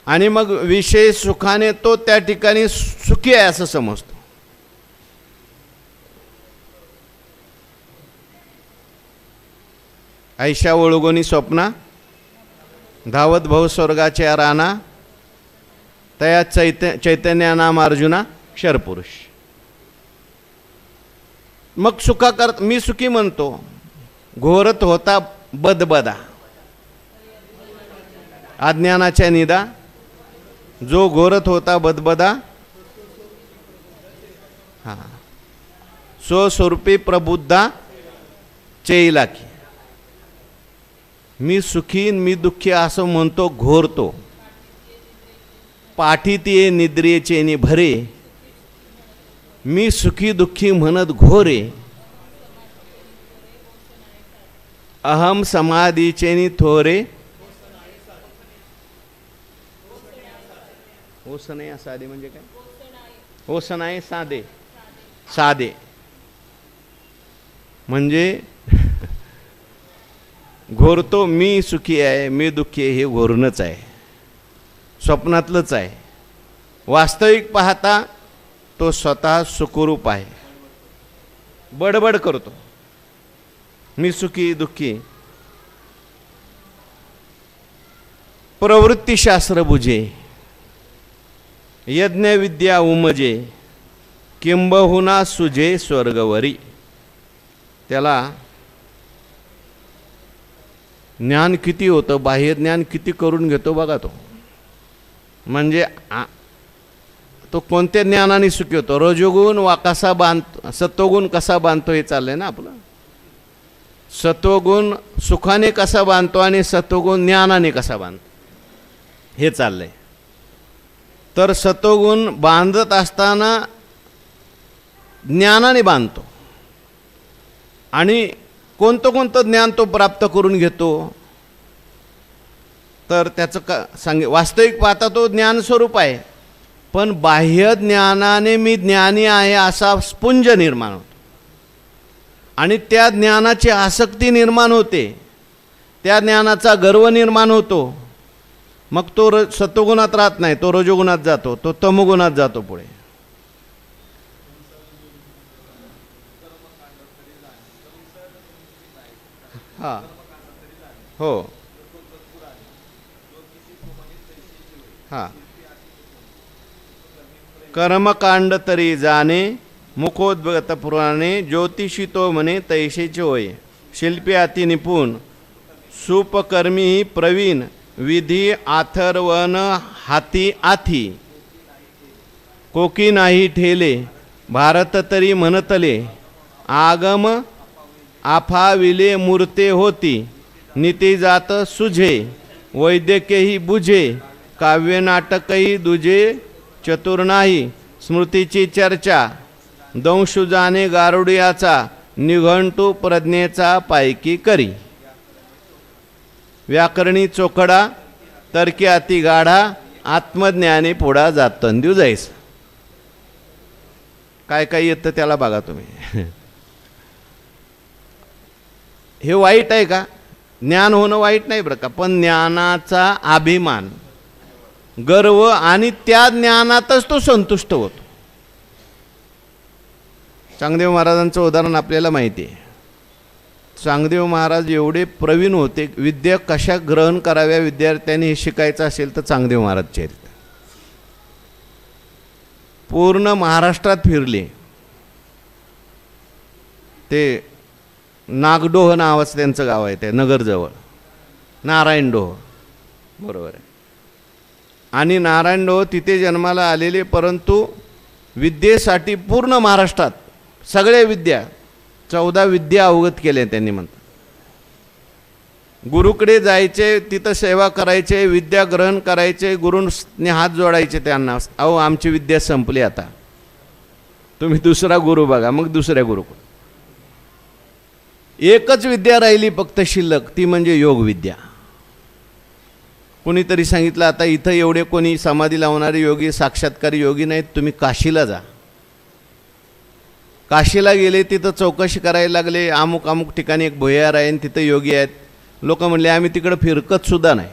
आणि मग विषय सुखाने तो त्या ठिकाणी सुखी आहे असं समजतो. ऐशा ओळगोनी स्वप्ना धावत भाऊ स्वर्गाच्या राना, तया चैतन्या नाम अर्जुना क्षरपुरुष. मग सुखाकरता मी सुखी म्हणतो. घोरत होता बदबदा, अज्ञानाच्या निदा, जो घोरत होता बदबदा, हां स्वस्वरूपी प्रबुद्धा चैला की. मी सुखी मी दुःखी असं म्हणतो, घोरतो. पाठीत ये निद्रेचे नि भरे, मी सुखी दुःखी म्हणत घोरे. अहम समाधीचे नि थोरे, ओसने साधे म्हणजे काय, ओसनाय साधे, साधे म्हणजे घोरतो. मी सुखी आहे मी दुःखी आहे हे घोरणंच आहे, स्वप्नातलंच आहे. वास्तविक पाहता तो स्वतः सुखरूप आहे, बडबड करतो मी सुखी दुःखी. प्रवृत्तीशास्त्र बुझे, यज्ञ विद्या उमजे, किंबहुना सुजे स्वर्गवरी. त्याला ज्ञान किती होतं, बाह्य ज्ञान किती करून घेतो बघा तो. म्हणजे तो कोणत्या ज्ञानाने सुखी होतो. रजोगुण वा कसा बांधतो, सत्वगुण कसा बांधतो हे चाललंय ना आपलं. सत्वगुण सुखाने कसा बांधतो आणि सत्वगुण ज्ञानाने कसा बांधतो हे चाललंय. तर सत्वगुण बांधत असताना ज्ञानाने बांधतो आणि कोणतं कोणतं ज्ञान तो प्राप्त करून घेतो. तर त्याचं वास्तविक पाहता तो ज्ञानस्वरूप आहे, पण बाह्य ज्ञानाने मी ज्ञानी आहे असा स्पुंज निर्माण होतो आणि त्या ज्ञानाची आसक्ती निर्माण होते, त्या ज्ञानाचा गर्व निर्माण होतो. मग तो सत्वगुणात राहत नाही, तो रजोगुणात जातो, तो तमोगुणात जातो पुढे. हां हो हां. कर्मकांड तरी जाणे मुखोद्गत पुराणे ज्योतिषी तो म्हणे तैसेचे होय. शिल्पी अति निपुण सुपकर्मी प्रवीण विधी आथर्वन हाती आथी कोकी नाही ठेले भारत तरी म्हणतले आगम आफाविले मूर्ते होती नीती जात सुझे वैद्यकेही बुझे काव्य नाटकही दुजे चतुर नाही स्मृतीची चर्चा दंशु जाणे गारुडियाचा निघंटू प्रज्ञेचा पायकी करी. व्याकरणी चोखडा तर्की अति गाढा आत्मज्ञानी पुढा जातंद्यू जायस. काय काय येतं त्याला बघा तुम्ही. हे वाईट आहे का? ज्ञान होणं वाईट नाही बरं का, पण ज्ञानाचा अभिमान गर्व आणि त्या ज्ञानातच तो संतुष्ट होतो. चांगदेव महाराजांचं उदाहरण आपल्याला माहिती आहे. चांगदेव महाराज एवढे प्रवीण होते, विद्या कशा ग्रहण कराव्या विद्यार्थ्यांनी हे शिकायचं असेल तर चांगदेव महाराज चरित्र पूर्ण महाराष्ट्रात फिरले. ते नागडोह नावाचं त्यांचं गाव आहे, ते नगरजवळ नारायणडोह बरोबर आहे. आणि नारायणडोह तिथे जन्माला आलेले, परंतु विद्येसाठी पूर्ण महाराष्ट्रात सगळे विद्या 14 विद्या अवगत केल्या त्यांनी म्हणतात. गुरुकडे जायचे, तिथं सेवा करायचे, विद्या ग्रहण करायचे, गुरूंनी हात जोडायचे त्यांना, अहो आमची विद्या संपली आता, तुम्ही दुसरा गुरु बघा. मग दुसऱ्या गुरुकडे एकच विद्या राहिली फक्त शिल्लक, ती म्हणजे योग विद्या. कोणीतरी सांगितलं आता इथं एवढे कोणी समाधी लावणारे योगी साक्षात्कारी योगी नाहीत, तुम्ही काशीला जा. काशीला गेले, तिथं चौकशी करायला लागले, अमुक अमुक ठिकाणी एक भुयार आहे आणि तिथं योगी आहेत. लोक म्हणले आम्ही तिकडं फिरकत सुद्धा नाही,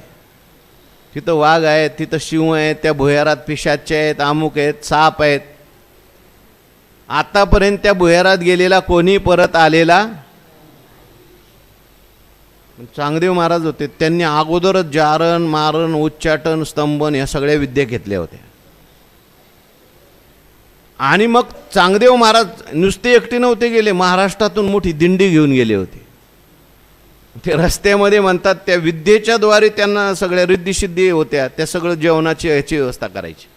तिथं वाघ आहेत, तिथं शिव आहेत, त्या भुयारात पिशाच्चे आहेत, अमुक आहेत, साप आहेत. आतापर्यंत त्या भुयारात गेलेला कोणी परत आलेला. चांगदेव महाराज होते, त्यांनी अगोदरच जारण मारण उच्चाटन स्तंभन या सगळ्या विद्या घेतल्या होत्या. आणि मग चांगदेव महाराज नुसते एकटे नव्हते गेले, महाराष्ट्रातून मोठी दिंडी घेऊन गेले होते. ते रस्त्यामध्ये म्हणतात त्या विद्येच्या द्वारे त्यांना सगळ्या रिद्धिसिद्धी होत्या, त्या सगळं जेवणाची याची व्यवस्था करायची.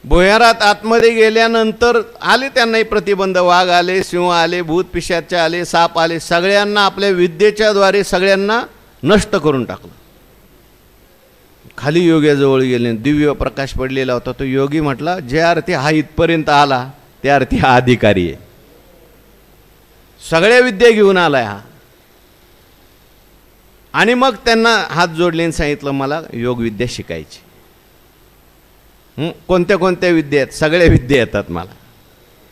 भुयारात आतमध्ये गेल्यानंतर आले त्यांनाही प्रतिबंध, वाघ आले, सिंह आले, भूत पिशाच आले, साप आले, सगळ्यांना आपल्या विद्येच्या द्वारे सगळ्यांना नष्ट करून टाकलं. खाली योग्याजवळ गेले, दिव्य प्रकाश पडलेला होता. तो योगी म्हटला ज्या अर्थी हा इथपर्यंत आला त्या अर्थी हा अधिकारी आहे, सगळ्या विद्या घेऊन आलाय हा. आणि मग त्यांना हात जोडले आणि सांगितलं मला योग विद्या शिकायची. कोणत्या कोणत्या विद्या आहेत? सगळ्या विद्या येतात मला.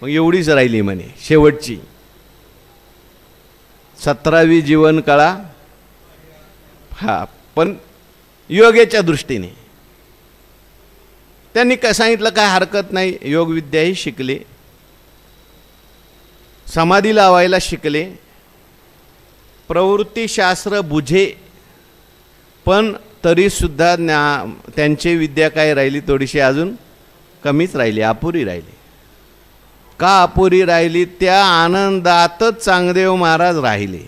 मग एवढीच राहिली म्हणे शेवटची 17वी जीवन कळा. हा पण योगाच्या दृष्टीने त्यांनी काय सांगितलं, काय हरकत नाही, योग विद्याही शिकले, समाधी लावायला शिकले, प्रवृत्तीशास्त्र बुझे, पण तरीसुद्धा त्यांची विद्या काय राहिली, थोडीशी अजून कमीच राहिली, अपुरी राहिली. का अपुरी राहिली? त्या आनंदातच चांगदेव महाराज राहिले.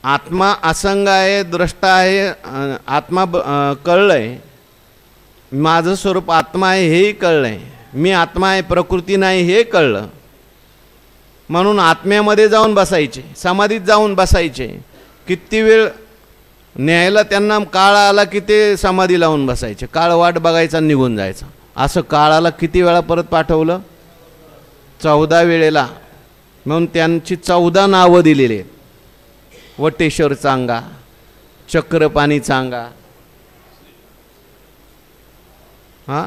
आत्मा असंग आहे, द्रष्टा आहे, आत्मा कळलंय, माझं स्वरूप आत्मा आहे हेही कळलंय, मी आत्मा आहे प्रकृती नाही हे कळलं, म्हणून आत्म्यामध्ये जाऊन बसायचे, समाधीत जाऊन बसायचे. किती वेळ न्यायला त्यांना काळ आला की ते समाधी लावून बसायचे, काळ वाट बघायचा निघून जायचा. असं काळाला किती वेळा परत पाठवलं? 14 वेळेला. म्हणून त्यांची 14 नावं दिलेली आहेत. वटेश्वर चांगा, चक्रपाणी चांगा, हां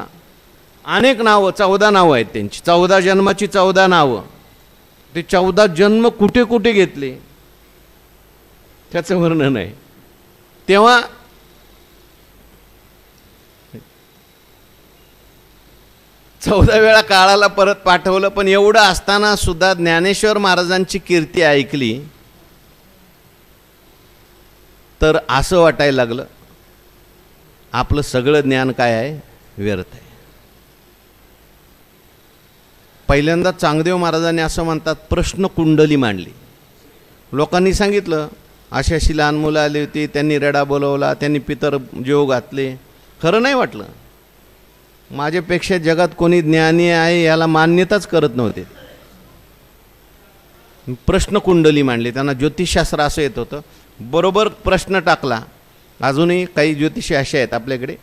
अनेक नावं, 14 नावं आहेत त्यांची, 14 जन्माची 14 नावं. ते 14 जन्म कुठे कुठे घेतले त्याचं वर्णन आहे. तेव्हा चौदा वेळा काळाला परत पाठवलं. पण एवढं असताना सुद्धा ज्ञानेश्वर महाराजांची कीर्ती ऐकली तर असं वाटायला लागलं आपलं सगळं ज्ञान काय आहे, व्यर्थ आहे. पहिल्यांदा चांगदेव महाराजांनी असं म्हणतात प्रश्न कुंडली मांडली. लोकांनी सांगितलं अशी अशी लहान मुलं आली होती, त्यांनी रेडा बोलवला, त्यांनी पितर जेव घातले. खरं नाही वाटलं. माझ्यापेक्षा जगात कोणी ज्ञानी आहे याला मान्यताच करत नव्हते. प्रश्न कुंडली मांडली. त्यांना ज्योतिषशास्त्र असं येत होतं. बरोबर प्रश्न टाकला. अजूनही काही ज्योतिषी असे आहेत आपल्याकडे,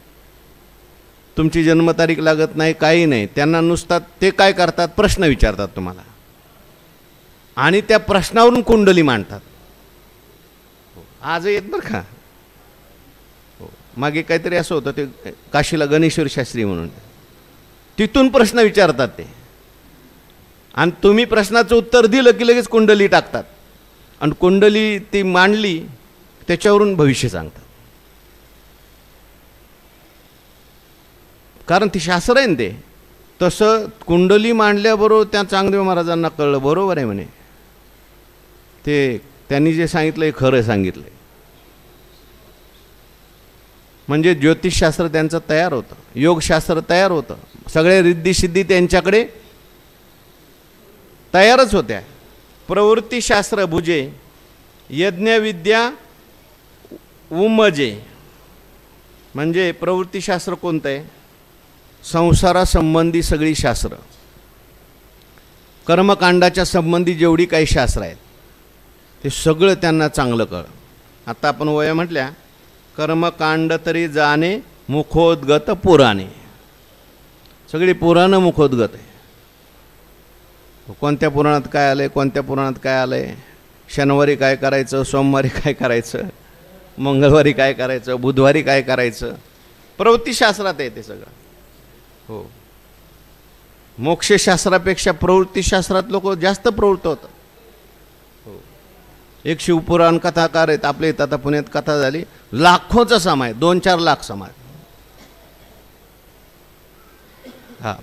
तुमची जन्मतारीख लागत नाही, काही नाही, त्यांना नुसतात ते काय करतात, प्रश्न विचारतात तुम्हाला आणि त्या प्रश्नावरून कुंडली मांडतात. आज येत बरं का. मागे काहीतरी असं होतं, ते काशीला गणेश्वर शास्त्री म्हणून, तिथून प्रश्न विचारतात ते, आणि तुम्ही प्रश्नाचं उत्तर दिलं की लगेच कुंडली टाकतात, आणि कुंडली ती मांडली त्याच्यावरून भविष्य सांगतात. कारण ती शास्त्र आहे ना ते. तसं कुंडली मांडल्याबरोबर त्या चांगदेव महाराजांना कळलं बरोबर आहे म्हणे, ते त्यांनी जे सांगितलं हे खरं सांगितलं. म्हणजे ज्योतिषशास्त्र त्यांचं तयार होतं, योगशास्त्र तयार होतं, सगळे रिद्धी त्यांच्याकडे तयारच होत्या. प्रवृत्तीशास्त्र भुजे, यज्ञविद्या उमजे. म्हणजे प्रवृत्तीशास्त्र कोणतं आहे? संसारासंबंधी सगळी शास्त्र, कर्मकांडाच्या संबंधी जेवढी काही शास्त्र आहेत ते सगळं त्यांना चांगलं कळलं. आता आपण वया म्हटल्या कर्मकांड तरी जाणे मुखोद्गत पुराणे, सगळी पुराणं मुखोद्गत आहे. कोणत्या पुराणात काय आलं आहे, कोणत्या पुराणात काय आलं आहे, शनिवारी काय करायचं, सोमवारी काय करायचं, मंगळवारी काय करायचं, बुधवारी काय करायचं, प्रवृत्तीशास्त्रात आहे ते सगळं. हो, मोक्षशास्त्रापेक्षा प्रवृत्तीशास्त्रात लोक जास्त प्रवृत्त होतात. हो, एक शिवपुराण कथाकार आहेत आपल्या इथं, आता पुण्यात कथा झाली, लाखोचा समाज, 2-4 लाख समाज. हां,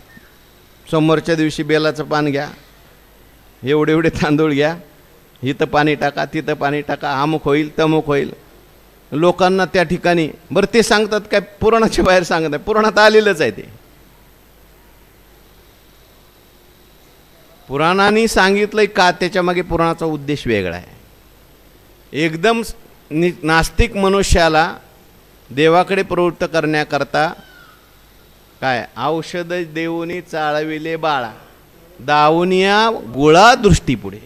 सोमवारच्या दिवशी बेलाचं पान घ्या, एवढे एवढे तांदूळ घ्या, इथं पाणी टाका, तिथं पाणी टाका, अमुक होईल तमुक होईल. लोकांना त्या ठिकाणी बरं ते सांगतात काय, पुराणाच्या बाहेर सांगत नाही, पुराणात आलेलंच आहे ते. पुराणांनी सांगितलंय का, त्याच्यामागे पुराणाचा उद्देश वेगळा आहे. एकदम नास्तिक मनुष्याला देवाकडे प्रवृत्त करण्याकरता काय, औषध देऊनी चाळविले बाळा, दावनिया गुळा दृष्टी पुढे.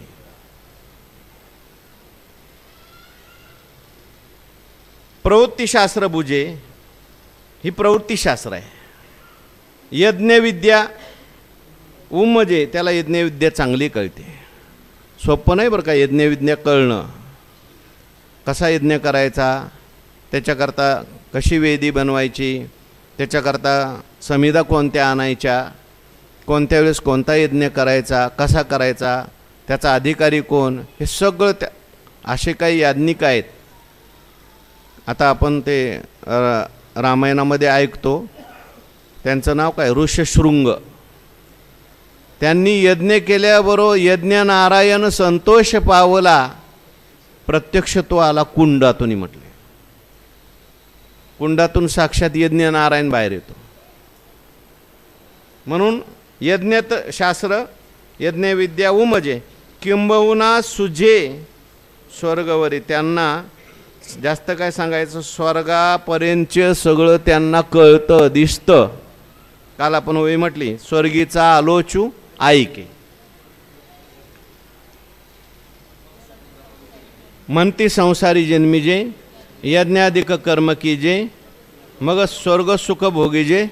प्रवृत्तीशास्त्र बुजे ही प्रवृत्तीशास्त्र आहे. यज्ञविद्या उमजे, त्याला यज्ञविद्या चांगली कळते. सोपं नाही बरं का यज्ञविद्या कळणं. कसा यज्ञ करायचा, त्याच्याकरता कशी वेदी बनवायची, त्याच्याकरता समिधा कोणत्या आणायच्या, कोणत्या वेळेस कोणता यज्ञ करायचा, कसा करायचा, त्याचा अधिकारी कोण, हे सगळं त्या असे काही याज्ञिक आहेत. आता आपण ते रामायणामध्ये ऐकतो, त्यांचं नाव काय, ऋषशृंग. त्यांनी यज्ञ केल्याबरोबर यज्ञ नारायण संतोष पावला, प्रत्यक्ष तो आला कुंडातून. म्हटले कुंडातून साक्षात यज्ञ नारायण बाहेर येतो. म्हणून यज्ञत शास्त्र यज्ञविद्या उमजे, किंबहुना सुजे स्वर्गवरी त्यांना जास्त काय सांगायचं, स्वर्गापर्यंतचे सगळं त्यांना कळतं दिसतं. काल आपण ओवी म्हटली, स्वर्गीचा आलोचू ऐके म्हणती संसारी जन्मीजे, यज्ञाधिक कर्म कीजे, मग स्वर्ग सुख भोगीजे.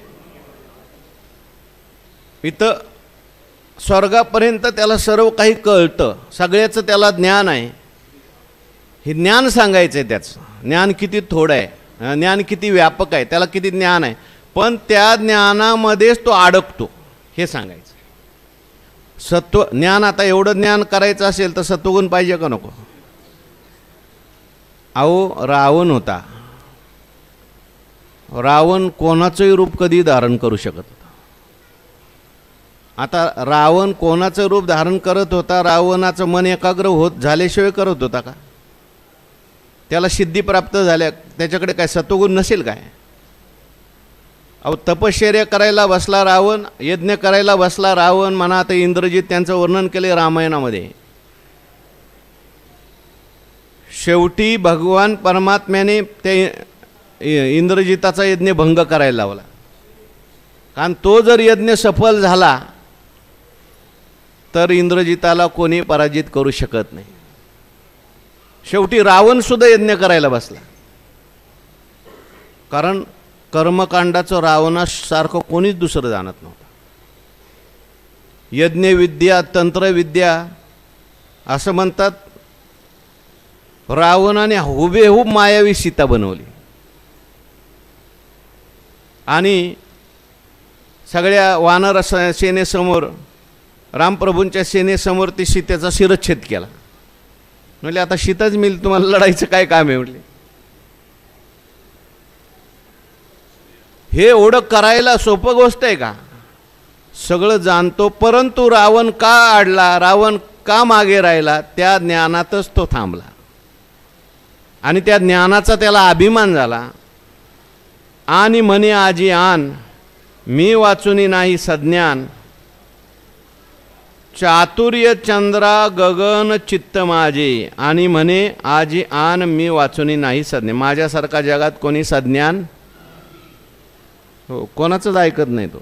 इथं स्वर्गापर्यंत त्याला सर्व काही कळतं, सगळ्याचं त्याला ज्ञान आहे. हे ज्ञान सांगायचं आहे. त्याचं ज्ञान किती थोडं आहे, ज्ञान किती व्यापक आहे, त्याला किती ज्ञान आहे, पण त्या ज्ञानामध्येच तो अडकतो हे सांगायचं. सत्व ज्ञान, आता एवढं ज्ञान करायचं असेल तर सत्वगुण पाहिजे का नको? अहो रावण होता, रावण कोणाचंही रूप कधी धारण करू शकत होता. आता रावण कोणाचं रूप धारण करत होता? रावणाचं मन एकाग्र होत झाल्याशिवाय करत होता का? त्याला सिद्धी प्राप्त झाल्या, त्याच्याकडे काय सत्वगुण नसेल काय? अहो तपश्चर्या करायला बसला रावण, यज्ञ करायला बसला रावण म्हणा. आता इंद्रजित त्यांचं वर्णन केले रामायणामध्ये. शेवटी भगवान परमात्म्याने ते इंद्रजिताचा यज्ञ भंग करायला लावला. कारण तो जर यज्ञ सफल झाला तर इंद्रजिताला कोणी पराजित करू शकत नाही. शेवटी रावण सुद्धा यज्ञ करायला बसला, कारण कर्मकांडाचं रावणासारखं कोणीच दुसरं जाणत नव्हतं. यज्ञविद्या, तंत्रविद्या असं म्हणतात. रावणाने हुबेहूब मायावी सीता बनवली आणि सगळ्या वानर सेनेसमोर, रामप्रभूंच्या सेनेसमोर ती सीतेचा शिरच्छेद केला. म्हणजे आता सीताच मिळेल, तुम्हाला लढायचं काय काम आहे म्हटले. हे ओळख करायला सोपं गोष्ट आहे का? सगळं जाणतो, परंतु रावण का अडला, रावण का मागे राहिला? त्या ज्ञानातच तो थांबला आणि त्या ज्ञानाचा त्याला अभिमान झाला. आणि म्हणे आजी आन, मी वाचुनी नाही सज्ञान, चातुर्य चंद्रा गगन चित्त माझे. आणि म्हणे आजी आन, मी वाचुनी नाही सज्ञान. माझ्यासारखा जगात कोणी सज्ञान हो कोणाचंच ऐकत नाही. तो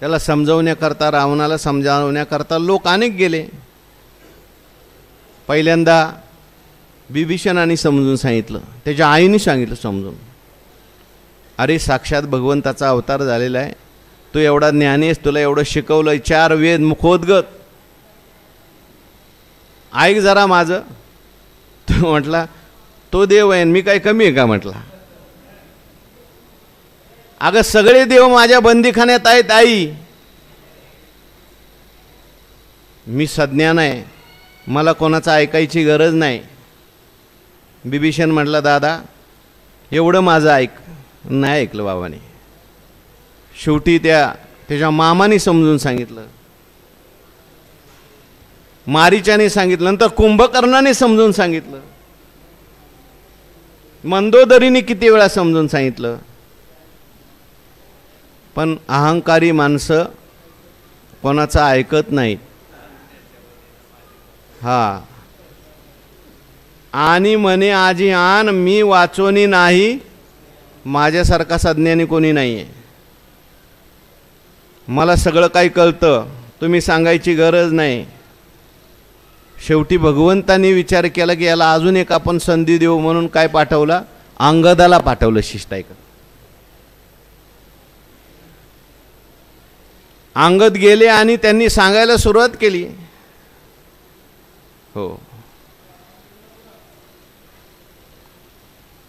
त्याला समजवण्याकरता, रावणाला समजावण्याकरता लोक अनेक गेले. पहिल्यांदा बिभीषणाने समजून सांगितलं, त्याच्या आईने सांगितलं समजून, अरे साक्षात भगवंताचा अवतार झालेला आहे, तू एवढा ज्ञानी आहेस, तुला एवढं शिकवलं, 4 वेद मुखोद्गत, ऐक जरा माझं. तो म्हटला, तो देव आहे मी काय कमी आहे का? म्हटला, अगं सगळे देव माझ्या बंदीखान्यात आहेत आई, मी सज्ञान आहे, मला कोणाचं ऐकायची गरज नाही. बिभीषण म्हटला, दादा एवढं माझं ऐक. नाही ऐकलं बाबाने. शेवटी त्याच्या मामाने समजून सांगितलं, मारीचाने सांगितलं, नंतर कुंभकर्णाने समजून सांगितलं, मंदोदरीने किती वेळा समजून सांगितलं. पण अहंकारी माणसं कोणाचं ऐकत नाहीत. हा, आणि म्हणे आजी आन, मी वाचोनी नाही, माझ्यासारखा सज्ञानी कोणी नाही आहे, मला सगळं काही कळतं, तुम्ही सांगायची गरज नाही. शेवटी भगवंतांनी विचार केला की याला अजून एक आपण संधी देऊ, म्हणून काय पाठवला? अंगदाला पाठवलं शिष्टाईकडे. अंगद गेले आणि त्यांनी सांगायला सुरुवात केली. हो,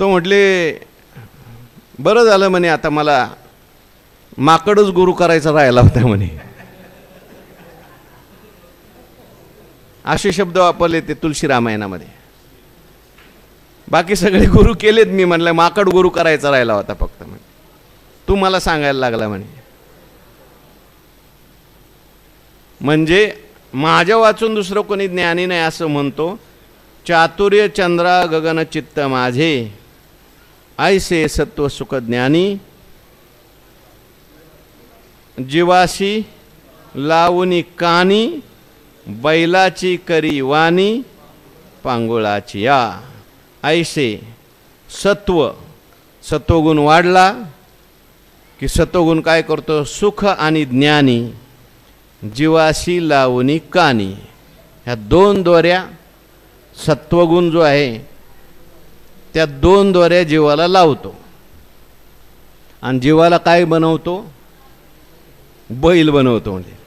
तो म्हटले बरं झालं म्हणे, आता मला माकडच गुरु करायचा राहिला होता म्हणे. असे शब्द वापरले ते तुलसी रामायणामध्ये. बाकी सगळे गुरु केलेत मी, म्हणलं माकड गुरु करायचा राहिला होता फक्त, म्हणे तू मला सांगायला लागला म्हणे. म्हणजे माझ्या वाचून दुसरं कोणी ज्ञानी नाही असं म्हणतो. चातुर्य चंद्रा गगन चित्त माझे, ऐसे सत्व सुख ज्ञानी, जीवाशी लावूनी कानी, बैलाची करी वाणी, पांगुळाची या. ऐसे सत्वगुण वाढला की सत्वगुण काय करतो, सुख आणि ज्ञानी जीवाशी लावणी कानी. ह्या दोन दोऱ्या सत्वगुण जो आहे त्या दोन दोऱ्या जीवाला लावतो आणि जीवाला काय बनवतो, बैल बनवतो. म्हणजे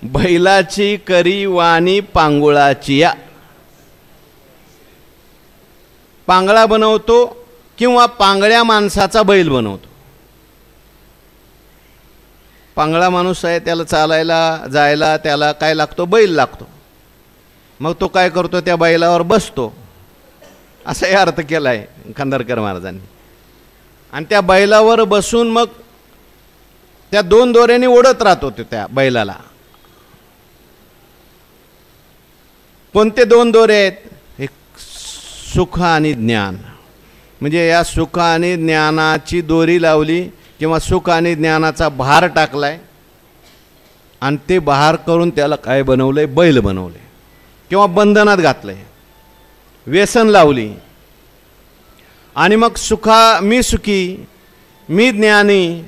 बैलाची करी वाणी पांगुळाची या. पांगळा बनवतो किंवा पांगळ्या माणसाचा बैल बनवतो. पांगळा माणूस आहे, त्याला चालायला जायला त्याला काय लागतो, बैल लागतो. मग तो काय करतो, त्या बैलावर बसतो. असाही अर्थ केला आहे खांदारकर महाराजांनी. आणि त्या बैलावर बसून मग त्या दोन दोऱ्यांनी ओढत राहतो त्या बैलाला. कोणते दोन दोरे आहेत, एक सुख आणि ज्ञान. म्हणजे या सुख आणि ज्ञानाची दोरी लावली किंवा सुख आणि ज्ञानाचा भार टाकलाय आणि ते भार करून त्याला काय बनवलंय, बैल बनवले किंवा बंधनात घातलंय, व्यसन लावली. आणि मग मी सुखी मी ज्ञानी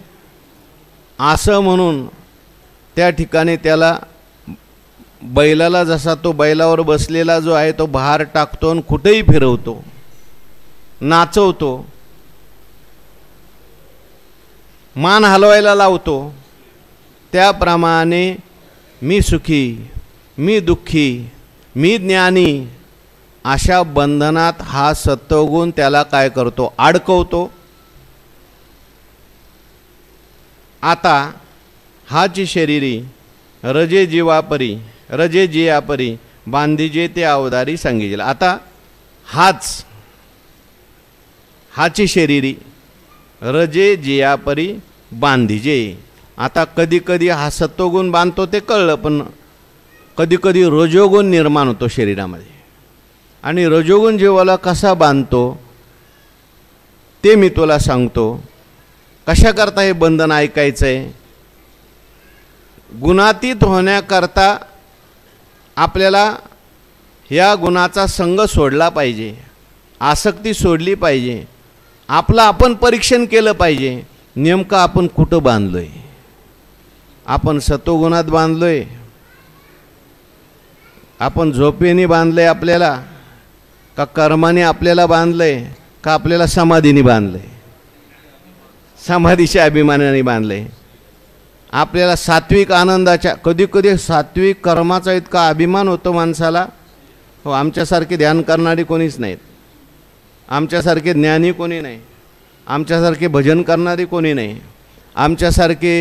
असं म्हणून त्या ठिकाणी त्याला बैलाला जसा तो बैलावर बसलेला जो आहे तो भार टाकतो आणि कुठेही फिरवतो, नाचवतो, मान हलवायला लावतो. त्याप्रमाणे मी सुखी मी दुःखी मी ज्ञानी अशा बंधनात हा सत्वगुण त्याला काय करतो, अडकवतो. आता हाची शरीरी रजे जीवापरी रजे जियापरी बांधीजे ते अवधारी सांगितले. आता हाची शरीरी रजे जियापरी बांधीजे. आता कधी कधी हा सत्वगुण बांधतो ते कळलं, पण कधी कधी रजोगुण निर्माण होतो शरीरामध्ये. आणि रजोगुण जीवाला कसा बांधतो ते मी तुला सांगतो. कशा करता हे बंधन ऐकायचं आहे. गुणातीत होण्याकरता आपल्याला या गुणाचा संग सोडला पाहिजे, आसक्ती सोडली पाहिजे. आपलं आपण परीक्षण केलं पाहिजे, नेमकं आपण कुठं बांधलोय. आपण सत्वगुणात बांधलोय, आपण झोपेने बांधलंय आपल्याला, का कर्माने आपल्याला बांधलंय, का आपल्याला समाधीने बांधलंय, समाधीच्या अभिमानाने बांधलंय. आपल्याला सात्विक आनंदाच्या, कधी कधी सात्विक कर्माचा इतका अभिमान होतो माणसाला. हो, आमच्यासारखे ध्यान करणारी कोणीच नाहीत, आमच्यासारखे ज्ञानी कोणी नाही, आमच्यासारखे भजन करणारे कोणी नाही, आमच्यासारखे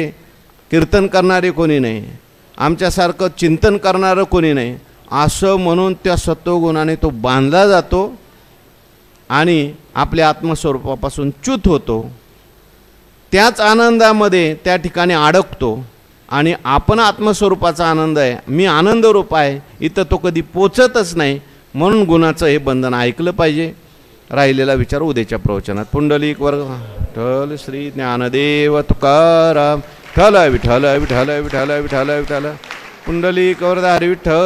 कीर्तन करणारे कोणी नाही, आमच्यासारखं चिंतन करणारं कोणी नाही. असं म्हणून त्या सत्वगुणाने तो बांधला जातो आणि आपल्या आत्मस्वरूपापासून च्युत होतो. त्याच आनंदामध्ये त्या ठिकाणी अडकतो आणि आपण आत्मस्वरूपाचा आनंद आहे, मी आनंदरूप आहे, इथं तो कधी पोचतच नाही. म्हणून गुणाचं हे बंधन ऐकलं पाहिजे. राहिलेला विचार उद्याच्या प्रवचनात. पुंडलिक वर्ग विठ्ठल श्री ज्ञानदेव तुकाराम विठ्ठल विठ्ठल विठ्ठल विठ्ठल विठ्ठल विठ्ठल पुंडलिक वरद हरी विठ्ठल.